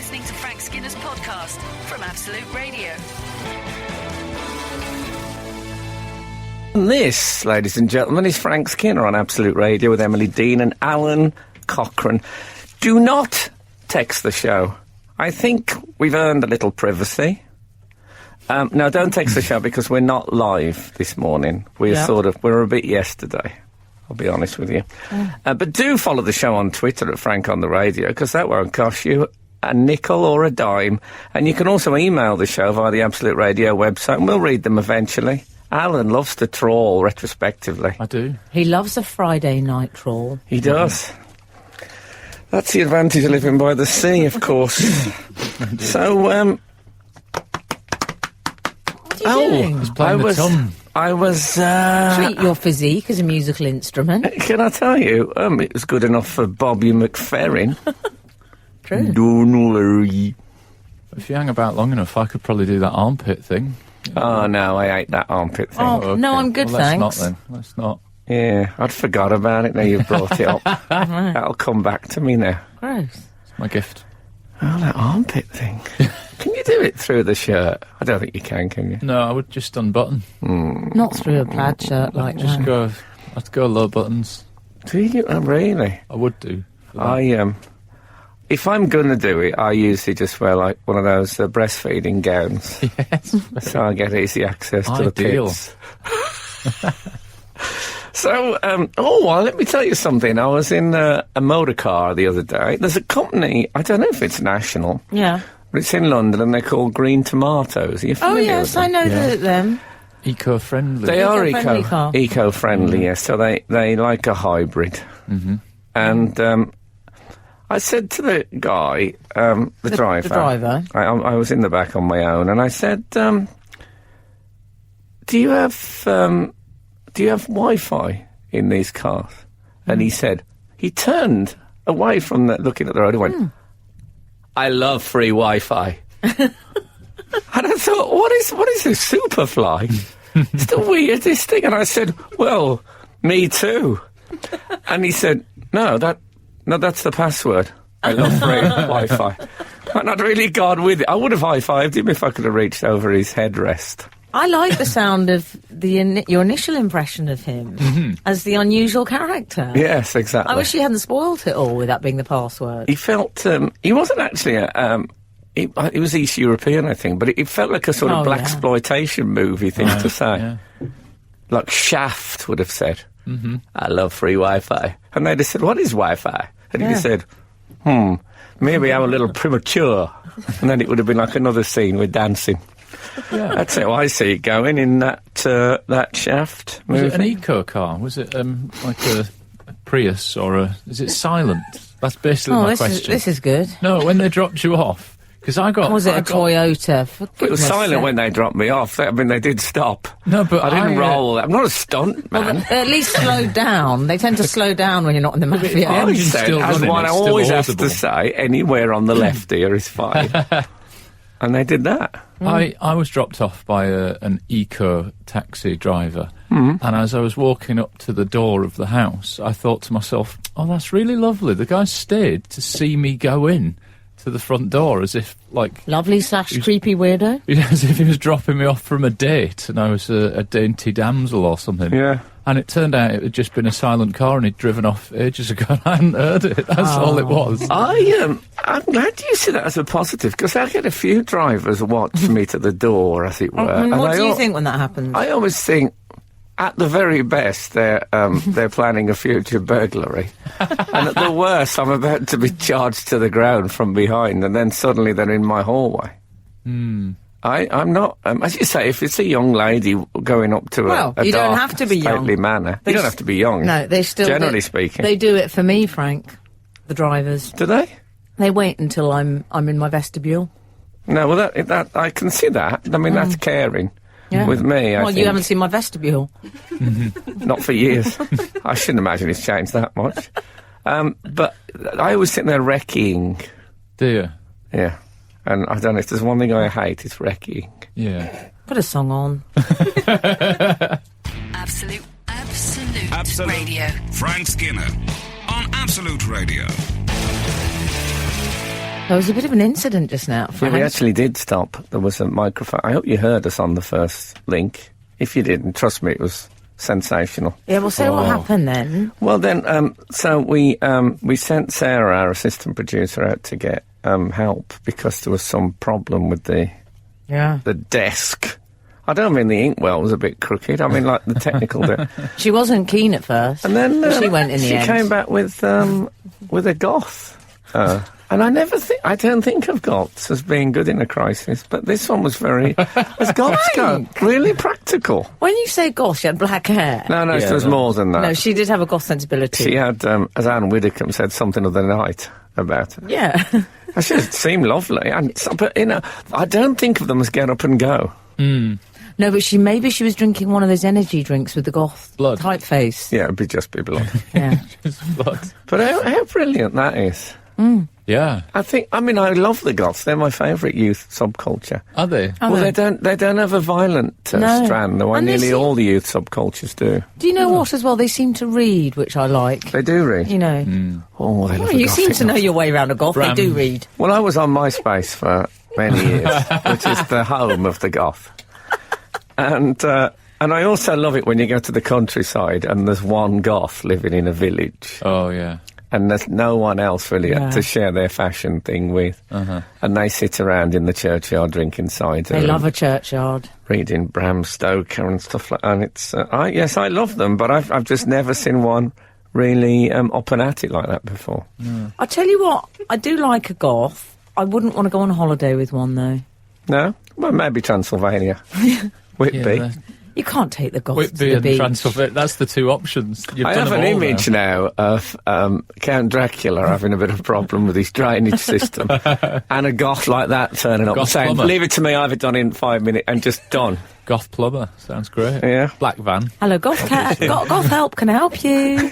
listening to Frank Skinner's podcast from Absolute Radio. This, ladies and gentlemen, is Frank Skinner on Absolute Radio with Emily Dean and Alan Cochrane. Do not text the show. I think we've earned a little privacy. No, don't text the show because we're not live this morning. We're a bit yesterday. I'll be honest with you. But do follow the show on Twitter at Frank on the Radio, because that won't cost you a nickel or a dime. And you can also email the show via the Absolute Radio website, and we'll read them eventually. Alan loves to trawl retrospectively. I do. He loves a Friday night trawl. He does. That's the advantage of living by the sea, of course. So, What are you doing? He's playing the tom. I was... Treat your physique as a musical instrument. Can I tell you, it was good enough for Bobby McFerrin. True. Don't worry. If you hang about long enough, I could probably do that armpit thing. Oh, no, I hate that armpit thing. Oh, Okay. no, I'm good, well, thanks. Let's not, then. Let's not. Yeah, I'd forgot about it now you've brought it up. That'll come back to me now. Gross. It's my gift. Oh, that armpit thing. Can you do it through the shirt? I don't think you can you? No, I would just unbutton. Not through a plaid shirt like Just that. I'd go low buttons. Do you? Oh, really? I would do. for that. If I'm going to do it, I usually just wear, like, one of those breastfeeding gowns. Yes. So I get easy access to the Ideal. pits. So, well, let me tell you something. I was in a motor car the other day. There's a company, I don't know if it's national, Yeah. but it's in London and they're called Green Tomatoes. Are you Oh, familiar with yes, them? I know them. Eco-friendly. They are Eco-friendly car. eco-friendly, yes. So they like a hybrid. Mm-hmm. And I said to the guy, the driver. The driver. I was in the back on my own, and I said, "Do you have Wi-Fi in these cars?" And he said, he turned away from looking at the road and went, "I love free Wi-Fi." And I thought, what is this Superfly? It's the weirdest thing. And I said, "Well, me too." And he said, No, that's the password. I love free Wi-Fi. And I'd really gone with it. I would have high-fived him if I could have reached over his headrest. I like the sound of your initial impression of him as the unusual character. Yes, exactly. I wish you hadn't spoilt it all with that being the password. He felt... he wasn't actually he was East European, I think, but it felt like a sort of blaxploitation movie thing to say. Yeah. Like Shaft would have said, I love free Wi-Fi. And they'd have said, what is Wi-Fi? And he'd have said, maybe I'm a little premature. And then it would have been like another scene with dancing. Yeah. That's how I see it going in that Shaft Was movie. it an eco car? Was it like a Prius or is it silent? That's basically my question. This is good. No, when they dropped you off. Because I got... Was it a Toyota? For It was goodness silent sake. when they dropped me off. I mean, they did stop. No, but I didn't roll. I'm not a stunt man. At least slowed down. They tend to slow down when you're not in the mafia. I engine's said, still as running, one I it's still always have audible. to say, anywhere on the left ear is fine. And they did that. I was dropped off by an eco taxi driver, and as I was walking up to the door of the house, I thought to myself, "Oh, that's really lovely. The guy stayed to see me go in to the front door, as if like Lovely / creepy weirdo. as if he was dropping me off from a date, and I was a dainty damsel or something." Yeah. And it turned out it had just been a silent car, and he'd driven off ages ago, and I hadn't heard it. That's all it was. I'm glad you see that as a positive, because I get a few drivers watch me to the door, as it were. And what I do you think when that happens? I always think, at the very best, they're planning a future burglary. And at the worst, I'm about to be charged to the ground from behind, and then suddenly they're in my hallway. I'm not... as you say, if it's a young lady going up to a you don't dark, have to be stately young. manor... You don't have to be young. No, they still... Generally speaking. They do it for me, Frank. The drivers. Do they? They wait until I'm in my vestibule. No, well, that I can see that. I mean, that's caring. Yeah. With me, I Well, think. you haven't seen my vestibule. Not for years. I shouldn't imagine it's changed that much. But I always think they're wrecking. Do you? Yeah. And I don't know, if there's one thing I hate, it's wrecking. Yeah. Put a song on. Absolute Radio. Frank Skinner on Absolute Radio. There was a bit of an incident just now. Yeah, we actually did stop. There was a microphone. I hope you heard us on the first link. If you didn't, trust me, it was sensational. Yeah, well, so what happened then? Well, then, so we sent Sarah, our assistant producer, out to get help because there was some problem with the desk. I don't mean the inkwell was a bit crooked. I mean, like, the technical bit. She wasn't keen at first. And then she went in the end. She came back with a goth. And I don't think of goths as being good in a crisis, but this one was very, as goths go, really practical. When you say goth, she had black hair. No, there was more than that. No, she did have a goth sensibility. She had, as Anne Widdecombe said, something of the night about it. Yeah. She seemed lovely, but I don't think of them as get up and go. Mm. No, but maybe she was drinking one of those energy drinks with the goth blood typeface. Yeah, it'd just be blood. Yeah. Just blood. But how brilliant that is. Mm. Yeah. I love the goths. They're my favourite youth subculture. Are they? They don't have a violent strand, the way nearly all the youth subcultures do. Do you know what, as well? They seem to read, which I like. They do read. You know. Mm. Oh, they love you seem to know goth. your way around a goth. They do read. Well, I was on MySpace for many years, which is the home of the goth. And I also love it when you go to the countryside and there's one goth living in a village. Oh, yeah. And there's no one else really to share their fashion thing with. Uh-huh. And they sit around in the churchyard drinking cider. They love a churchyard. Reading Bram Stoker and stuff like that. And it's, I love them, but I've just never seen one really up and at it like that before. Mm. I'll tell you what, I do like a goth. I wouldn't want to go on holiday with one, though. No? Well, maybe Transylvania. Whitby. Yeah, you can't take the goth to Whitby the and beach. Transylvania. That's the two options. I have an image now of Count Dracula having a bit of a problem with his drainage system, and a goth like that turning up and saying, "Leave it to me, I'll have it done in 5 minutes," and just done. Goth plumber. Sounds great. Yeah. Black van. Hello, goth help, can I help you?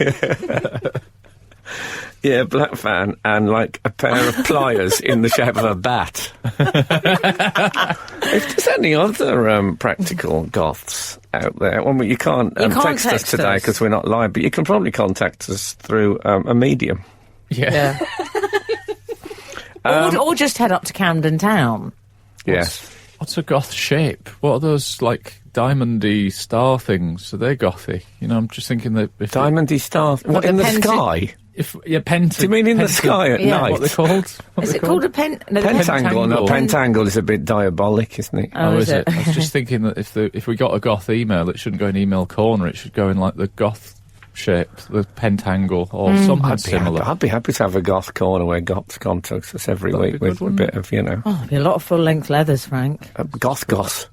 Yeah, black van and like a pair of pliers in the shape of a bat. If there's any other practical goths out there, well, you can't text us today because we're not live, but you can probably contact us through a medium. Yeah. Or just head up to Camden Town. Yes. What's a goth shape? What are those, like, diamondy star things? Are they gothic? You know, I'm just thinking that... Diamondy star... What, in the sky? Do you mean in the sky at night? What they're called? Is it called a pentangle? No, pentangle is a bit diabolic, isn't it? Oh, is it? I was just thinking that if we got a goth email, it shouldn't go in email corner. It should go in like the goth shape, the pentangle, or something similar. I'd be happy to have a goth corner where goths contact us every week with a bit of, you know. Oh, there'd be a lot of full-length leathers, Frank. Goth. Goth.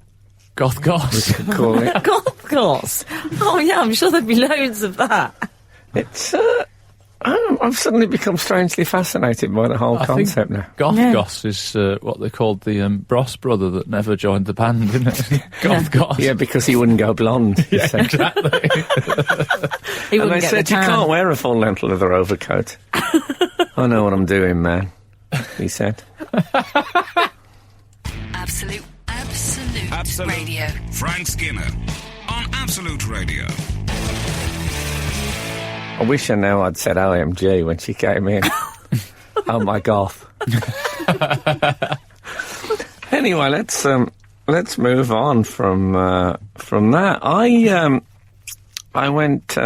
We could call it. Goth. Oh yeah, I'm sure there'd be loads of that. It's I've suddenly become strangely fascinated by the whole concept now. Goth is what they called the Bros brother that never joined the band, isn't it? Goth. Yeah, because he wouldn't go blonde. Yeah, exactly. And they said, you can't wear a full-length leather overcoat. I know what I'm doing, man, he said. Absolute Radio. Frank Skinner on Absolute Radio. I wish I knew I'd said OMG when she came in. Oh my goth. Anyway, let's move on from that. I went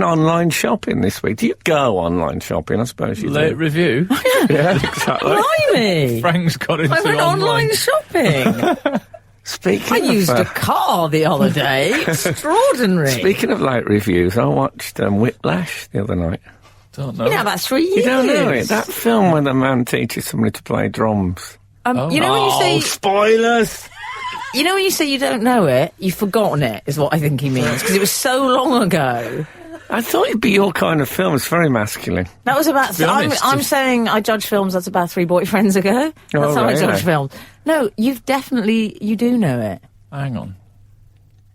online shopping this week. Do you go online shopping? I suppose you Late do. review. Yeah, exactly. Blimey! Frank's got into I went online shopping. Speaking I used a car the other day. Extraordinary. Speaking of late reviews, I watched Whiplash the other night. Don't know. You know, about 3 years. You don't know it? That film where the man teaches somebody to play drums. You know when you say... spoilers! You know when you say you don't know it, you've forgotten it, is what I think he means, because it was so long ago. I thought it'd be your kind of film. It's very masculine. That was about... I'm saying I judge films, that's about 3 boyfriends ago. That's how I judge films. No, you do know it. Hang on.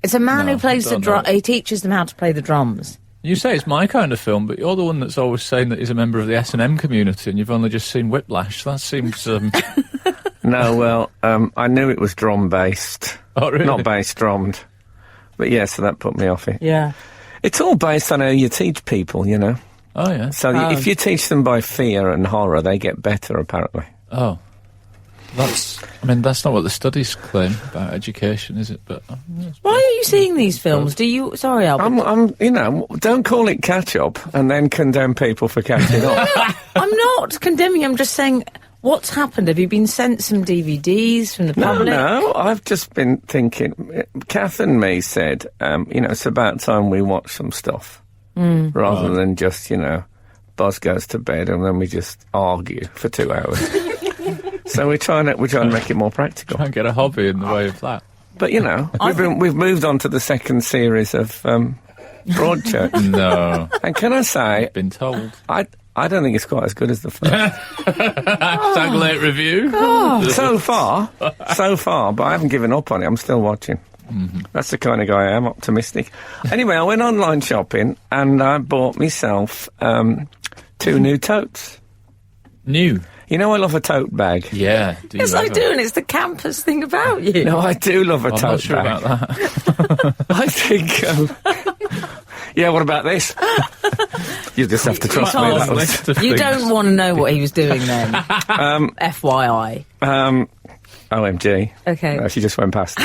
It's a man who plays the drum. He teaches them how to play the drums. You say it's my kind of film, but you're the one that's always saying that he's a member of the S&M community, and you've only just seen Whiplash. That seems... No, well, I knew it was drum-based. Oh, really? Not bass-drummed. But yeah, so that put me off it. Yeah. It's all based on how you teach people, you know. Oh, yeah. So if you teach them by fear and horror, they get better, apparently. Oh. That's not what the studies claim about education, is it? But why are you seeing these films? Do you? Sorry, Albert. Don't call it catch up and then condemn people for catching up. I'm not condemning. I'm just saying, what's happened? Have you been sent some DVDs from the public? No, I've just been thinking. Kath and me said, it's about time we watch some stuff rather than just, Buzz goes to bed and then we just argue for 2 hours. So we're trying to make it more practical. Try and get a hobby in the way of that. But we've moved on to the second series of Broadchurch. No. And can I say, I've been told. I don't think it's quite as good as the first. Hashtag late review. So far, but I haven't given up on it. I'm still watching. Mm-hmm. That's the kind of guy I am, optimistic. Anyway, I went online shopping and I bought myself 2 new totes. New? You know I love a tote bag. Yeah. Yes, I do, and it's the campus thing about you. No, I do love a tote I'm not sure bag. about that. I think... yeah, what about this? You just have to trust me. You don't want to know what he was doing then. FYI. OMG. Okay. No, she just went past.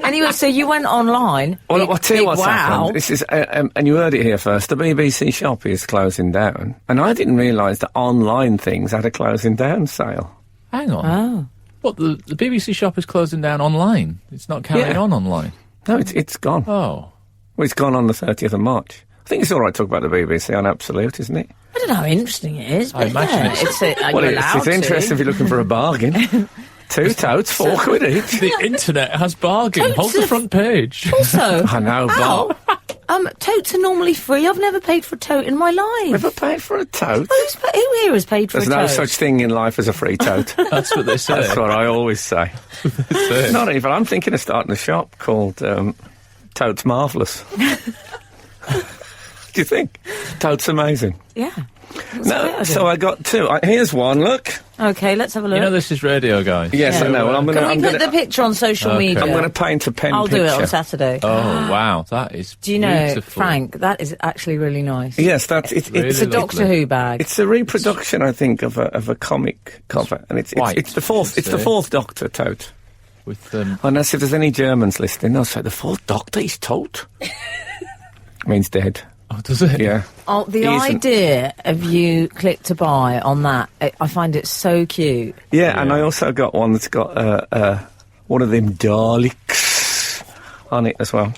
Anyway, so you went online. Well, I'll tell you what's wow. happened. This is, and you heard it here first. The BBC shop is closing down, and I didn't realise that online things had a closing down sale. Hang on. Oh. What, the BBC shop is closing down online? It's not carrying on online? No, it's gone. Oh. Well, it's gone on the 30th of March. I think it's all right to talk about the BBC on Absolute, isn't it? I don't know how interesting it is. I imagine it's it's interesting if you're looking for a bargain. 2 totes, 4 quid each. The internet has bargain. Hold the front page. Also, I know, but... totes are normally free. I've never paid for a tote in my life. Never paid for a tote? Who here has paid for There's a tote? no such thing in life as a free tote. That's what they say. That's what I always say. Not even. I'm thinking of starting a shop called Totes Marvellous. Do you think? Totes Amazing. Yeah. No, so I got 2. Here's one, look. Okay, let's have a look. You know this is radio, guys. Yes, I know. Well, Can we put the picture on social media? I'm going to paint a pen I'll picture. do it on Saturday. Oh, wow, that is Do you know, beautiful. Frank, that is actually really nice. Yes, it's really a lovely. Doctor Who bag. It's a reproduction, I think, of a comic cover, and it's the fourth. It's the 4th Doctor tote. With Unless if there's any Germans listening, they'll say the 4th Doctor is tote. Means dead. Oh, does it? Yeah. Oh, the idea of you click to buy on that, I find it so cute. Yeah, and I also got one that's got one of them Daleks on it as well.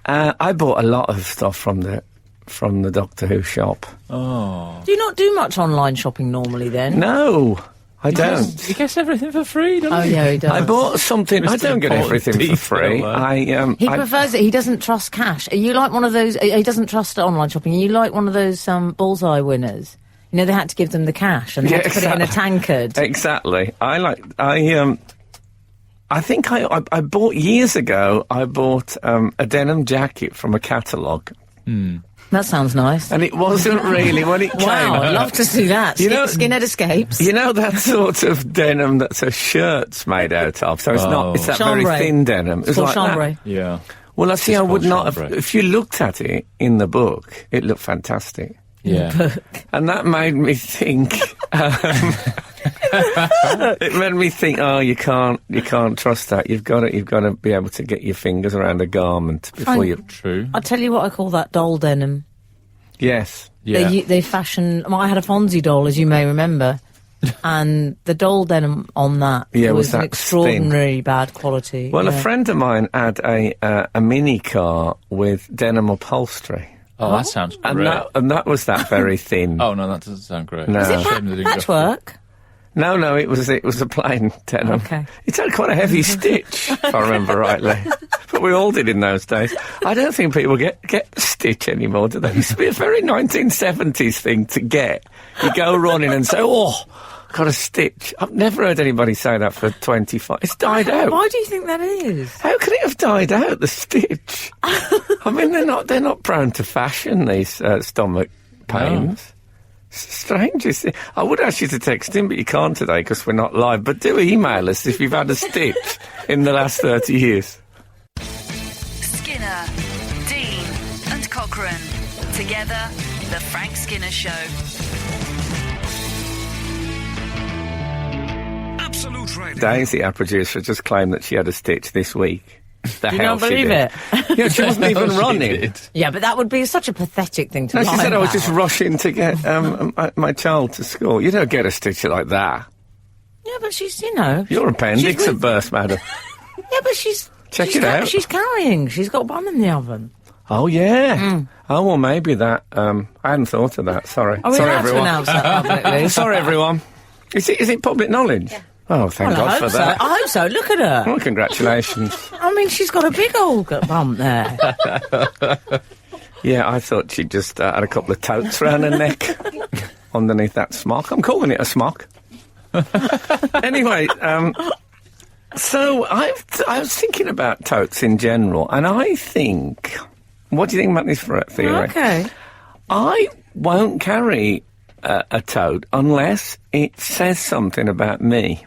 I bought a lot of stuff from the Doctor Who shop. Oh. Do you not do much online shopping normally then? No, I don't. He gets everything for free, doesn't he? Oh, yeah, he does. I bought something. I Mr. don't get Important everything for free. detail, He prefers it. He doesn't trust cash. Are you like one of those... He doesn't trust online shopping. Are you like one of those bullseye winners? You know, they had to give them the cash and they had to put it in a tankard. Exactly. I think I bought years ago. I bought a denim jacket from a catalogue. That sounds nice. And it wasn't really when it came. Wow, I'd love to see that. You know- Skinhead Escapes. You know that sort of denim that's a shirt's made out of? So it's not, it's that very Chambray. thin denim. It's called like that. chambray. Yeah. Well, I see, It's I would called not have, chambray. if you looked at it in the book, it looked fantastic. Yeah. And that made me think, it made me think, oh, you can't trust that. You've got to be able to get your fingers around a garment before you... True. I'll tell you what I call that doll denim. Yes. Yeah. They fashion... Well, I had a Fonzie doll, as you may remember, and the doll denim on that was an that extraordinary bad quality. Well, yeah. a friend of mine had a mini car with denim upholstery. Oh, that sounds great. And that was that very thin. Oh, no, that doesn't sound great. No. Is it Shame they didn't go for- Patchwork? No, it was a plain denim. Okay. It had quite a heavy stitch, if I remember rightly. But we all did in those days. I don't think people get stitch anymore, do they? It used to be a very 1970s thing to get. You go running and say, oh, got a stitch. I've never heard anybody say that for 25. It's died out. Why do you think that is? How can it have died out, the stitch? I mean, they're not prone to fashion, these stomach pains. Strange. I would ask you to text him, but you can't today because we're not live. But do email us if you've had a stitch in the last 30 years. Skinner, Dean and Cochrane. Together, The Frank Skinner Show. Absolute Radio. Daisy, our producer, just claimed that she had a stitch this week. The Do you hell not she believe did. it? Yeah, she wasn't even She running. did. Yeah, but that would be such a pathetic thing to No, she lie said I was about. just rushing to get my child to school. You don't get a stitch like that. Yeah, but she's, you know... Your appendix she's would burst, madam. Yeah, but she's... Check she's it out. She's carrying. She's got one in the oven. Oh, yeah. Oh, well, maybe that... I hadn't thought of that. Sorry. Are we Sorry, allowed to everyone. announce that publicly? Sorry, everyone. Is it public knowledge? Yeah. Oh, thank Well, God I for hope so. that. I hope so. Look at her. Well, congratulations. I mean, she's got a big old bump there. Yeah, I thought she just had a couple of totes around her neck underneath that smock. I'm calling it a smock. Anyway, so I was thinking about totes in general, and I think... What do you think about this theory? Okay. I won't carry a tote unless it says something about me.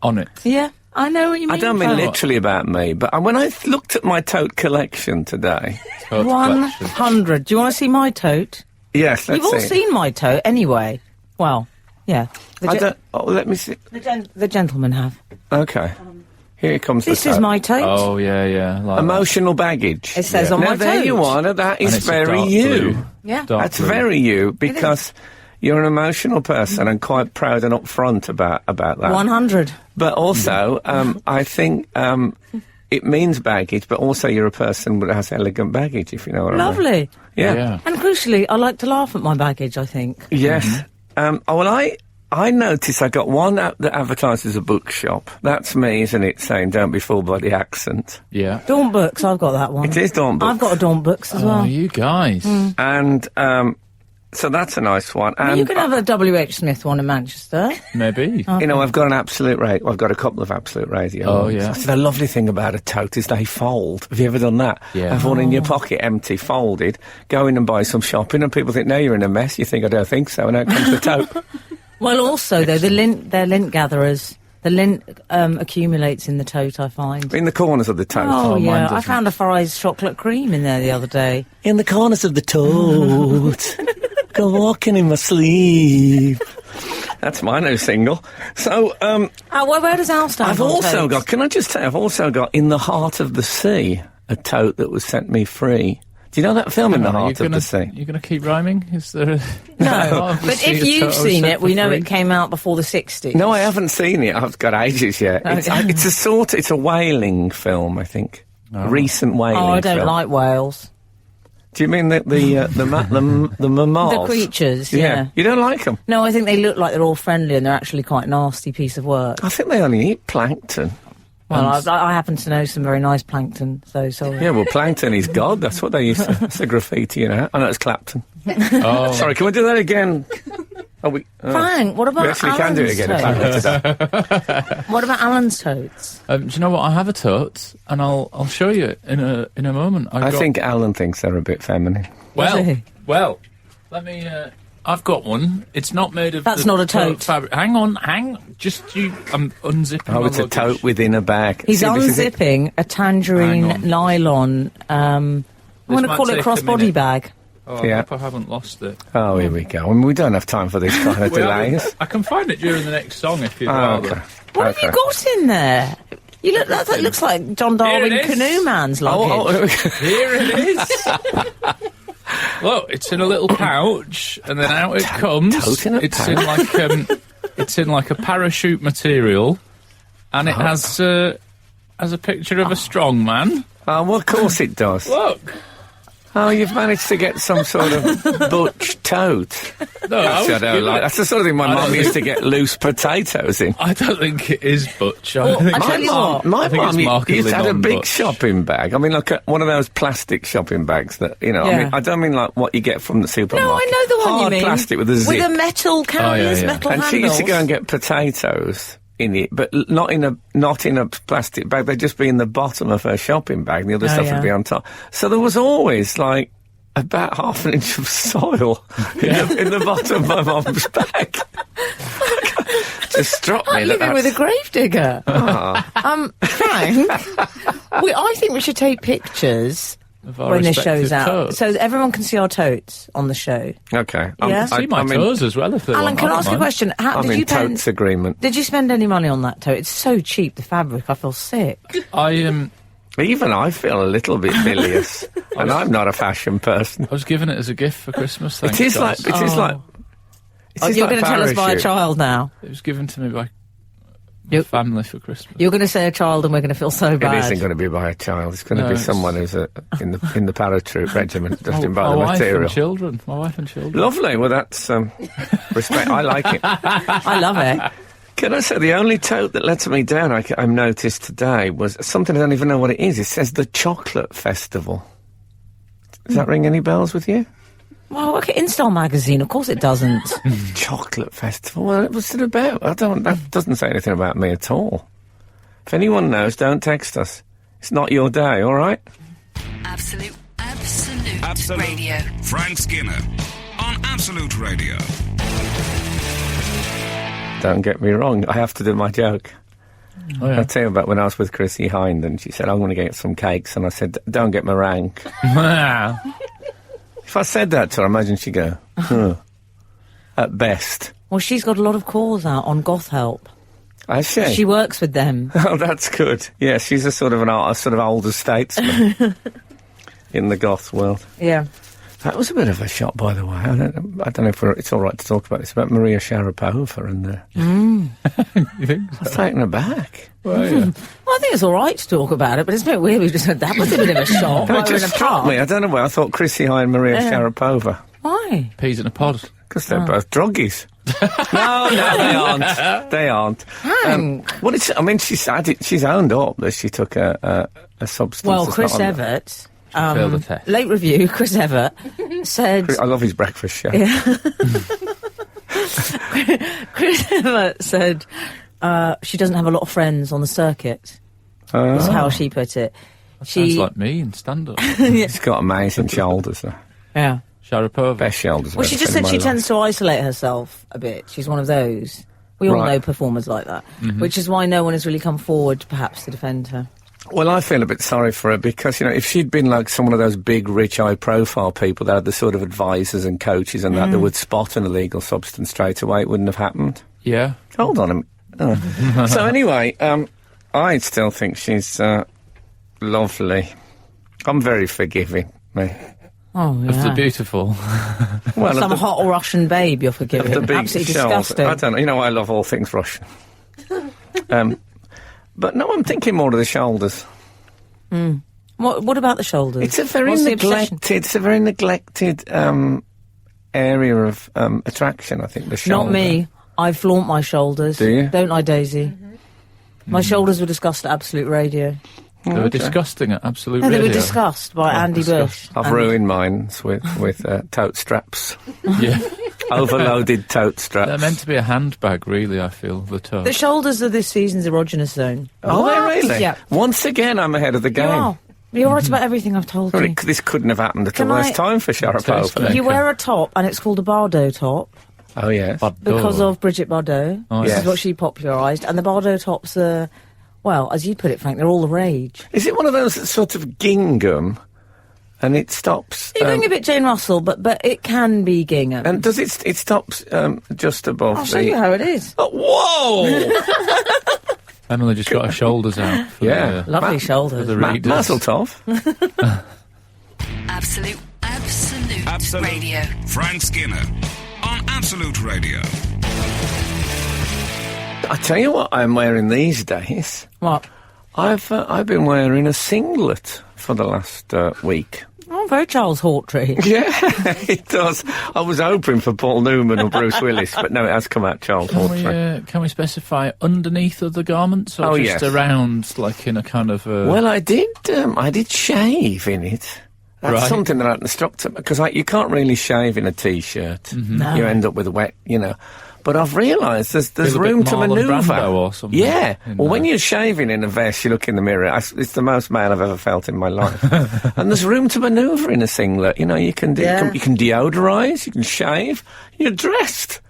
On it. Yeah, I know what you mean. I don't mean Fran. literally about me, but when I looked at my tote collection today... Tote collection. 100. Do you want to see my tote? Yes, let's You've all see. seen my tote anyway. Well, yeah. Let me see. The gentlemen have. Okay. Here comes This the tote. is my tote. Oh, yeah. Like Emotional baggage. It says on Now, my there tote. you are. Now, that And is it's a very dark you. blue. Yeah. Dark That's blue. very you, because you're an emotional person and quite proud and upfront about that. 100. But also, I think it means baggage, but also you're a person that has elegant baggage, if you know what I mean. Lovely. Yeah. And crucially, I like to laugh at my baggage, I think. Yes. I noticed I got one that advertises a bookshop. That's me, isn't it, saying don't be fooled by the accent. Yeah. Daunt Books, I've got that one. It is Dawn Books. I've got a Daunt Books as Oh, well. you guys. And so that's a nice one. And You can have a W.H. Smith one in Manchester. Maybe. you know, I've got an absolute radio. I've got a couple of absolute radio. Oh, ones. yeah. So the lovely thing about a tote is they fold. Have you ever done that? Yeah. Have one in your pocket, empty, folded. Go in and buy some shopping, and people think, "No, you're in a mess." You think, "I don't think so," and out comes the tote. Well, also, though, they're lint gatherers. The lint accumulates in the tote, I find. In the corners of the tote. Oh, mine yeah. I doesn't. found a Fry's chocolate cream in there the other day. In the corners of the tote. Go walking in my sleep. That's my new single. So, Where does Al stand I've on also totes? got, can I just say, I've also got In the Heart of the Sea, a tote that was sent me free. Do you know that film, In the Heart of the Sea? You're going to keep rhyming? Is there a... No, but if you've seen it, we know it came out before the 60s. No, I haven't seen it. I've got ages yet. Okay. It's a whaling film, I think. Recent whaling film. Oh, I don't like whales. Do you mean the mammals? The creatures, yeah. You don't like them? No, I think they look like they're all friendly and they're actually quite a nasty piece of work. I think they only eat plankton. Well, I happen to know some very nice plankton, so sorry. Yeah, well, plankton is God. That's what they used to... It's a graffiti, you know. I know it's Clapton. Oh. Sorry, can we do that again? Frank, what about We actually can do it again if Alan's I totes? What about Alan's totes? Do you know what? I have a tote, and I'll show you in a moment. I think Alan thinks they're a bit feminine. Does he? Well, let me. I've got one. It's not made of. That's the not a tote. fabric. Hang on. Just you. I'm unzipping. Oh, my it's a luggage. tote within a bag. He's See, this is it. unzipping a tangerine Hang on. nylon, I'm going to might call it a take a crossbody minute. bag. Oh, Yeah. I hope I haven't lost it. Oh, here we go. I mean, we don't have time for this kind of We haven't- delays. I can find it during the next song if you'd Oh, rather. okay. What Okay. have you got in there? You look. That looks like John Darwin Here it is. Canoe Man's luggage. Here it is. Look, it's in a little pouch, and then out it comes. tote in a It's in like a parachute material, and it has a picture of a strong man. Oh, well, of course it does. Look. Oh, you've managed to get some sort of butch tote. No, I don't like. That's the sort of thing my I mum don't used to get loose potatoes in. I don't think it is butch. I Well, think I tell it's- you what, My I think it's mum markedly used to have a big non-butch. shopping bag. I mean, like one of those plastic shopping bags that, you know, Yeah. I mean, I don't mean like what you get from the supermarket. No, I know the one Hard you mean. plastic with a zip. With a metal cans, yeah. metal And handles. she used to go and get potatoes in it, but not in a plastic bag. They'd just be in the bottom of her shopping bag, and the other stuff yeah. would be on top. So there was always like about half an inch of soil in the bottom of my mum's bag. Just struck me I'm that living with a gravedigger. Ah. Frank, I think we should take pictures of our when this respective show's out. totes. So everyone can see our totes on the show. Okay. Yeah. See my toes as well if they Alan, want. can I don't ask you a mind. question? How I'm did in you spend? totes agreement. Did you spend any money on that tote? It's so cheap, the fabric. I feel sick. Even I feel a little bit bilious, and I'm not a fashion person. I was given it as a gift for Christmas. Thanks, It is guys. like. It is like. It is You're like going to tell us by a parachute. child now. It was given to me by my Yep. family for Christmas. You're going to say a child, and we're going to feel so It bad. isn't going to be by a child. It's going to No, be it's- someone who's in the paratroop regiment, just in by my the wife material. and children. My wife and children. Lovely. Well, that's respect. I like it. I love it. Can I say the only tote that lets me down I noticed today was something I don't even know what it is. It says the Chocolate Festival. Does that ring any bells with you? Well, look at InStyle magazine. Of course it doesn't. Chocolate Festival? Well, what's it about? That doesn't say anything about me at all. If anyone knows, don't text us. It's not your day, all right? Absolute Absolute. Radio. Frank Skinner on Absolute Radio. Don't get me wrong, I have to do my joke. Oh, yeah. I'll tell you about when I was with Chrissy Hind and she said, I'm going to get some cakes. And I said, don't get meringue. If I said that to her, I imagine she'd go, at best. Well, she's got a lot of calls out on Goth Help. Has she? She works with them. Oh, that's good. Yeah, she's a sort of older statesman in the goth world. Yeah. That was a bit of a shock, by the way. I don't know if it's all right to talk about this, about Maria Sharapova and the... You think I was taken aback. Well, yeah. Well, I think it's all right to talk about it, but it's a bit weird. We just said that was a bit of a shock. No, while it we were just in a struck pub. me. I don't know why. I thought Chrissy Hine and Maria Yeah. Sharapova. Why? Peas in a pod. Because they're both druggies. No, they aren't. They aren't. Well, she's owned up that she took a substance. Well, that's Chris not on there. Evert, Failed the test. late review, Chris Evert said... I love his breakfast show. Chris Evert said she doesn't have a lot of friends on the circuit. That's how she put it. Sounds like me in stand-up. She's got amazing shoulders, though. Yeah. Sharapova. Best shoulders. Well, she just said she tends to isolate herself a bit. She's one of those. We all Right. know performers like that, which is why no one has really come forward, perhaps, to defend her. Well, I feel a bit sorry for her because, if she'd been like some one of those big, rich, high-profile people that had the sort of advisors and coaches and that would spot an illegal substance straight away, it wouldn't have happened. Yeah. Hold on a minute. So anyway, I still think she's lovely. I'm very forgiving, me. Oh, Of the yeah. beautiful. Well, Some of the, hot Russian babe you're of the forgiving. big Absolutely shells. disgusting. I don't know. I love all things Russian. But no, I'm thinking more of the shoulders. What about the shoulders? It's a very What's the obsession? neglected area of attraction, I think, the shoulder. Not me. I flaunt my shoulders. Do you? Don't I, Daisy? My shoulders were discussed at Absolute Radio. They were disgusting at Absolute No, they Radio. were discussed by Andy Bush. discussed. I've And- ruined mine with tote straps. Yeah. Overloaded tote They're straps. meant to be a handbag, really, I feel, the toe. The shoulders are this season's erogenous zone. Oh, they really? Yeah. Once again, I'm ahead of the You game. are. You're right about everything I've told Well, you. this couldn't have happened at Can the worst I- time for Sharapova. explain? You wear a top, and it's called a Bardot top, Oh, yes. because of Brigitte Bardot. Oh, This yes. is what she popularised. And the Bardot tops are, well, as you put it, Frank, they're all the rage. Is it one of those that's sort of gingham and it stops... You're going a bit Jane Russell, but it can be gingham. and does it stops just above I'll show you how it is. Oh, whoa! Emily just got her shoulders out. For Yeah. the, Lovely for shoulders. the readers. Mazel tov. Absolute Absolute. Radio. Frank Skinner on Absolute Radio. I tell you what I'm wearing these days. What? I've been wearing a singlet for the last week. Oh, very Charles Hawtrey. Yeah, it does. I was hoping for Paul Newman or Bruce Willis, but no, it has come out Charles Hawtrey. Can we specify underneath of the garments, or Oh, just yes. around, like in a kind of? Well, I did shave in it. That's Right. something that I struck to, because you can't really shave in a t-shirt. No. You end up with a wet, But I've realised there's Feel a bit room to Marlon manoeuvre. Brando or something Yeah. in Well, when there. you're shaving in a vest, you look in the mirror. It's the most male I've ever felt in my life. And there's room to manoeuvre in a singlet. You can Yeah. you can deodorise, you can shave. You're dressed.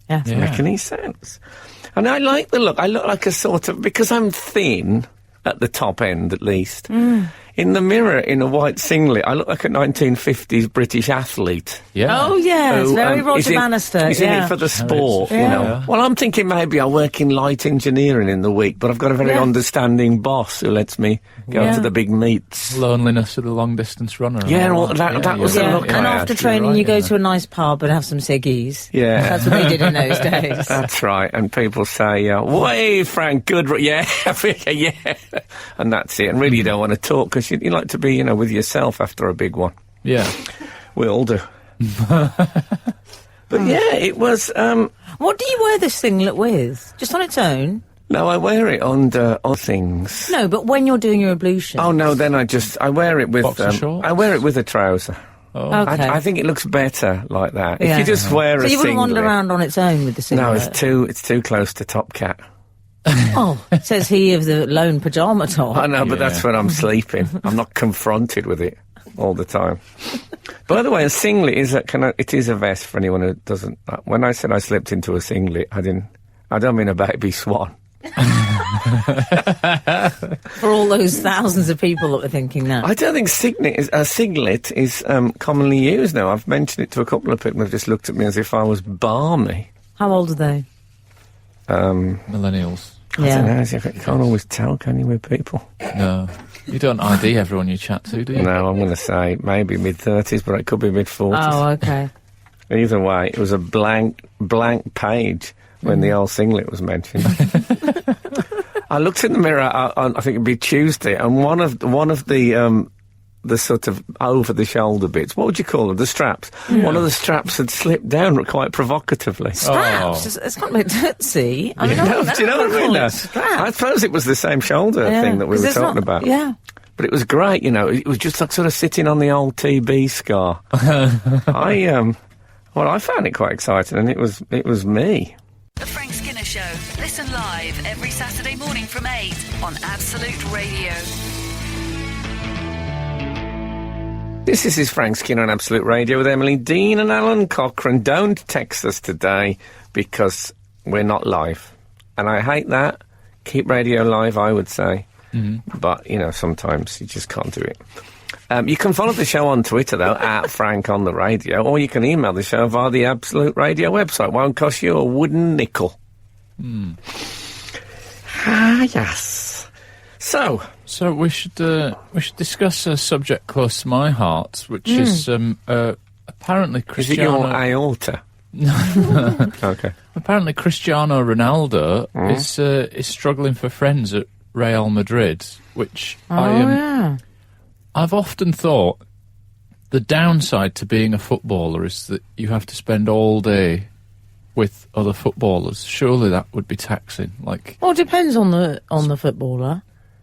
Yeah. Doesn't make any sense. And I like the look. I look like a sort of, because I'm thin at the top end at least. in the mirror in a white singlet, I look like a 1950s British athlete. Yeah. Oh, yes, who, very Roger is in- Bannister. He's in it for the sport, you Yeah. know. Well, I'm thinking maybe I work in light engineering in the week, but I've got a very understanding boss who lets me go Yeah. to the big meets. Loneliness of the long-distance runner. and Yeah, all well, that was the Yeah, look and I after had. training, You're right, you go yeah. to a nice pub and have some ciggies. Yeah. That's what they did in those days. That's right, and people say, "Way, Frank, good, yeah, yeah," and that's it. And really, you don't want to talk because you like to be, you know, with yourself after a big one. Yeah. We all do. But yeah, it was. What do you wear this singlet with? Just on its own? No, I wear it under things. No, but when you're doing your ablution. Oh no, then I wear it with. Boxer shorts? I wear it with a trouser. Oh. Okay. I think it looks better like that. Yeah. If you just wear So a you wouldn't singlet. wander around on its own with the singlet? No, it's too close to Top Cat. Oh, says he of the lone pyjama top. I know, but Yeah. that's when I'm sleeping. I'm not confronted with it all the time. By the way, a singlet it is a vest for anyone who doesn't. When I said I slipped into a singlet, I don't mean a baby swan. For all those thousands of people that were thinking that. I don't think singlet is commonly used now. I've mentioned it to a couple of people who have just looked at me as if I was balmy. How old are they? Millennials. I don't know, you can't always tell, can you, with people? No. You don't ID everyone you chat to, do you? No, I'm going to say maybe mid-30s, but it could be mid-40s. Oh, okay. Either way, it was a blank page when the old singlet was mentioned. I looked in the mirror on I think it'd be Tuesday, and one of the sort of over the shoulder bits, what would you call them? The straps. Yeah. One of the straps had slipped down quite provocatively. Straps? It's kind of like Tootsie. I mean, Do you know what I mean? Straps. I suppose it was the same shoulder thing that we were talking about. Yeah. But it was great, you know. It was just like sort of sitting on the old TB scar. I found it quite exciting, and it was me. The Frank Skinner Show. Listen live every Saturday morning from 8 on Absolute Radio. This is Frank Skinner on Absolute Radio with Emily Dean and Alan Cochrane. Don't text us today because we're not live. And I hate that. Keep radio live, I would say. Mm-hmm. But, you know, sometimes you just can't do it. You can follow the show on Twitter, though, at Frank on the Radio, or you can email the show via the Absolute Radio website. Won't cost you a wooden nickel. Yes. So we should discuss a subject close to my heart, which is apparently Cristiano. Is it your aorta? Okay. Apparently, Cristiano Ronaldo is struggling for friends at Real Madrid, which I've often thought the downside to being a footballer is that you have to spend all day with other footballers. Surely that would be taxing. Like, well, it depends on the footballer.